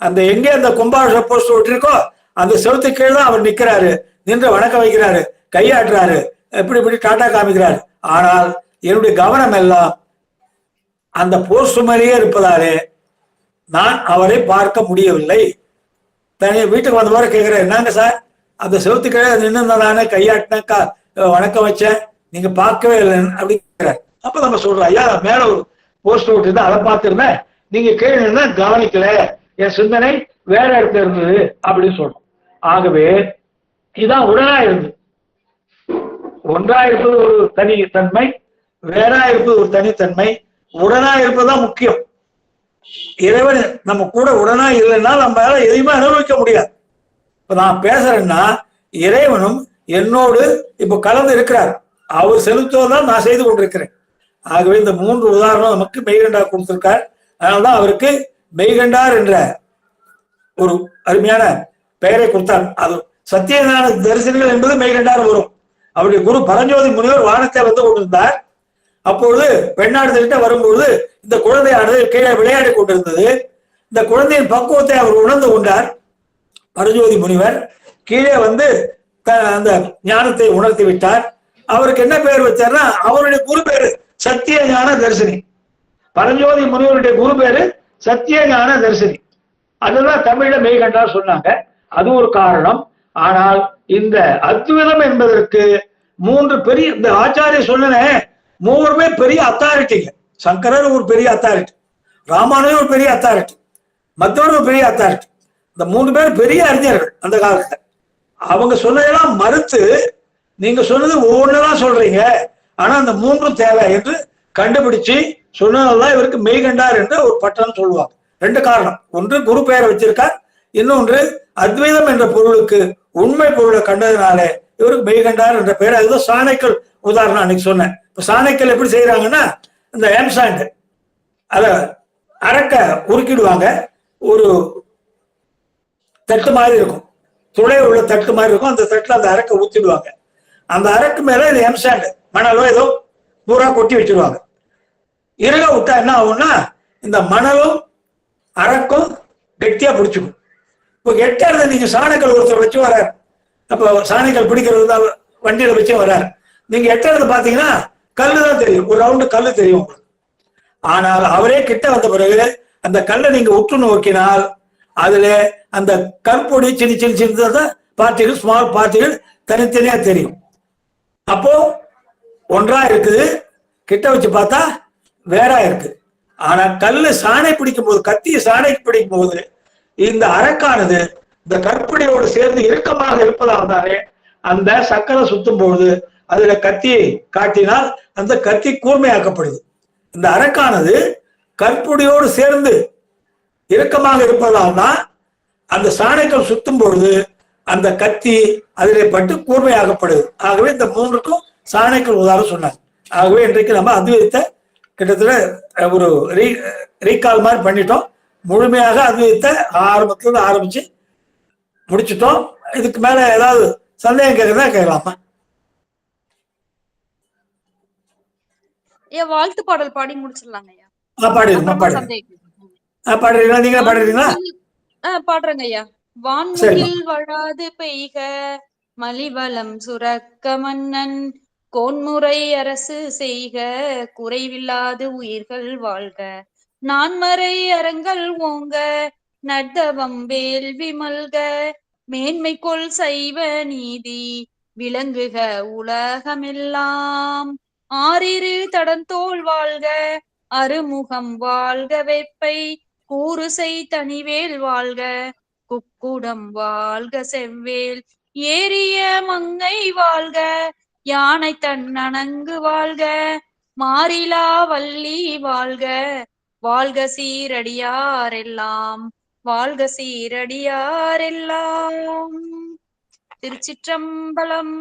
அந்த எங்கே அந்த கும்பாபிஷேக போஸ்டர் விட்டுருக்கோ அந்த செவத்துக்கு கீழே தான் அவர் நிற்கிறாரு. நின்று வணக்கம் வைக்கிறாரு, கையாட்டுறாரு, எப்படி இப்படி டாட்டா காமிக்கிறாரு. ஆனால் என்னுடைய கவனம் எல்லாம் அந்த போஸ்டர் மேலேயே இருப்பதாலே நான் அவரை பார்க்க முடியவில்லை. தனியாக வீட்டுக்கு வந்த மாதிரி கேட்கிறேன், என்னங்க சார் அந்த செவத்துக்கீழே நின்று நானே கையாட்டினக்கா வணக்கம் வச்சேன், நீங்க பார்க்கவே இல்லை அப்படிங்கிறார். அப்ப நம்ம சொல்றோம், ஐயா மேல ஒரு போஸ்டர் விட்டுருந்தா அதை பார்த்திருந்தேன், நீங்க கீழே நின்று கவனிக்கல, என் சிந்தனை வேற இடத்துல இருந்தது அப்படின்னு சொல்றோம். ஆகவே இதான் உடனா இருந்தது. ஒன்றா இருப்பது ஒரு தனி தன்மை, வேறா இருப்பது ஒரு தனித்தன்மை. உடனா இருப்பதுதான் முக்கியம். இறைவன் நம்ம கூட உடனா இல்லைன்னா நம்மளால எதையுமே அனுபவிக்க முடியாது. இப்ப நான் பேசுறேன்னா இறைவனும் என்னோடு இப்ப கலந்து இருக்கிறார். அவர் செலுத்துவதான் நான் செய்து கொண்டிருக்கிறேன். ஆகவே இந்த 3 உதாரணம் நமக்கு மெய்கண்டார் கொடுத்திருக்கார். அதனால்தான் அவருக்கு மெய்கண்டார் என்ற ஒரு அருமையான பெயரை கொடுத்தார். அது சத்தியஞான தரிசனங்கள் என்பது மெய்கண்டார் வரும். அவருடைய குரு பரஞ்சோதி முனிவர் வானத்தை வந்து கொண்டிருந்தார். அப்பொழுது பெண்ணாடுகிட்ட வரும்பொழுது இந்த குழந்தையானது கீழே விளையாடி கொண்டிருந்தது. இந்த குழந்தையின் பக்குவத்தை அவர் உணர்ந்து கொண்டார். பரஞ்சோதி முனிவர் கீழே வந்து அந்த ஞானத்தை உணர்த்தி விட்டார். அவருக்கு என்ன பெயர் வச்சார்னா அவருடைய குரு பேரு சத்திய ஞான தரிசனி. பரஞ்சோதி முனிவருடைய குரு பேரு சத்திய ஞான தரிசனி. அதுதான் தமிழ்ல மெய்கண்டார் சொன்னாங்க. அது ஒரு காரணம். ஆனால் இந்த அத்வைதம் என்பதற்கு 3 பெரிய, இந்த ஆச்சாரிய சொன்ன 3 பெரிய அத்தாரிட்டிங்க. சங்கரர் ஒரு பெரிய அத்தாரிட்டி, ராமானுஜர் ஒரு பெரிய அத்தாரிட்டி, மத்தவர் ஒரு பெரிய அத்தாரிட்டி. இந்த 3 பேர் பெரிய அறிஞர்கள் அந்த காலத்துல. அவங்க சொன்னதெல்லாம் மறுத்து நீங்க சொன்னது ஒவ்வொன்றுதான் சொல்றீங்க, ஆனா அந்த 3ம் தேவை என்று கண்டுபிடிச்சு சொன்னதெல்லாம் இவருக்கு மெய்கண்டார் என்ற ஒரு பட்டம் சொல்லுவாங்க. 2 காரணம். ஒன்று குரு பெயரை வச்சிருக்கார், இன்னொன்று அத்வைதம் என்ற பொருளுக்கு உண்மை பொருளை கண்டதுனால இவருக்கு மெய்கண்டார் என்ற பெயர். அதுதான் சாணைக்கல் உதாரணம் அன்னைக்கு சொன்னேன். இப்ப சாணைக்கல் எப்படி செய்யறாங்கன்னா இந்த எம்சாண்ட் அத அரக்க உருக்கிடுவாங்க. ஒரு தட்டு மாதிரி இருக்கும், துளை உள்ள தட்டு மாதிரி இருக்கும். அந்த தட்டுல அந்த அரக்க ஊத்திடுவாங்க. அந்த அரக்கு மேல இது எம்சாண்ட் மணலோ ஏதோ பூரா கொட்டி வச்சிருவாங்க. இருக விட்டா என்ன ஆகும்னா இந்த மணலும் அரக்கும் கெட்டியா பிடிச்சிக்கும். இப்போ கெட்டாரத நீங்க சாணைக்கல் ஒருத்தர் வச்சு வர்றாரு. அப்போ சாணைக்கல் பிடிக்கிறது தான் வண்டியில வச்சு வர்றாரு. நீங்க எட்டறது பாத்தீங்கன்னா கல்லு தான் தெரியும், ஒரு ரவுண்டு கல்லு தெரியும் உங்களுக்கு. ஆனால் அவரே கிட்ட வந்த பிறகு அந்த கல்லை நீங்க உற்று நோக்கினால் அதுல அந்த கற்பொடி சின்ன சின்ன சின்ன பார்ட்டிகள், ஸ்மால் பார்ட்டிகள் தனித்தனியா தெரியும். அப்போ ஒன்றா இருக்குது, கிட்ட வச்சு பார்த்தா வேற இருக்கு. ஆனா கல்லு சாணை பிடிக்கும் போது, கத்திய சாணை பிடிக்கும் போது இந்த அரக்கானது இந்த கற்புடையோடு சேர்ந்து இறுக்கமாக இருப்பதால் தானே அந்த சக்கரம் சுத்தும் பொழுது அதுல கத்தியை காட்டினால் அந்த கத்தி கூர்மையாக்கப்படுது. இந்த அரக்கானது கற்புடையோடு சேர்ந்து இறுக்கமாக இருப்பதால் தான் அந்த சாணைகள் சுத்தும் பொழுது அந்த கத்தி அதிலே பட்டு கூர்மையாகப்படுது. ஆகவே இந்த மூன்றுக்கும் சாணைகள் உதாரணம் சொன்னாங்க. ஆகவே இன்றைக்கு நம்ம அத்வைதத்தை கிட்டத்தட்ட ஒரு ரீகால் மாதிரி பண்ணிட்டோம். முழுமையாக அத்வைதத்தை ஆரம்பத்துல ஆரம்பிச்சு முடிச்சுட்டோம். இதுக்கு மேல ஏதாவது சந்தேகம் கேட்கறதா கேட்கலாமா? ஐயா வாழ்த்து பாடல் பாடி முடிச்சிடலாங்க ஐயா. பாடுறீங்களா? நீங்களே பாடுறீங்களா? பாடுறேங்க ஐயா. வான்முகில் வழாது பெய்க மலிவளம் சுரக்க மன்னன் கோன்முறை அரசு செய்க குறைவில்லாது உயிர்கள் வாழ்க நான்மறை அறங்கள் ஓங்க நட்டவம் வேள்வி மல்க மேன்மை கொள் சைவ நீதி விளங்குக உலகமெல்லாம் ஆறிரு தடந்தோள் வாழ்க அருமுகம் வாழ்க வெப்பை கூறுசை தனிவேல் வாழ்க குக்குடம் வாழ்க செவ்வேல் ஏரிய மங்கை வாழ்க யானை தன்னணங்கு வாழ்க மாறிலா வள்ளி வாழ்க வாழ்க சீரடியாரெல்லாம் வாழ்க சீரடியாரெல்லாம். திருச்சிற்றம்பலம்.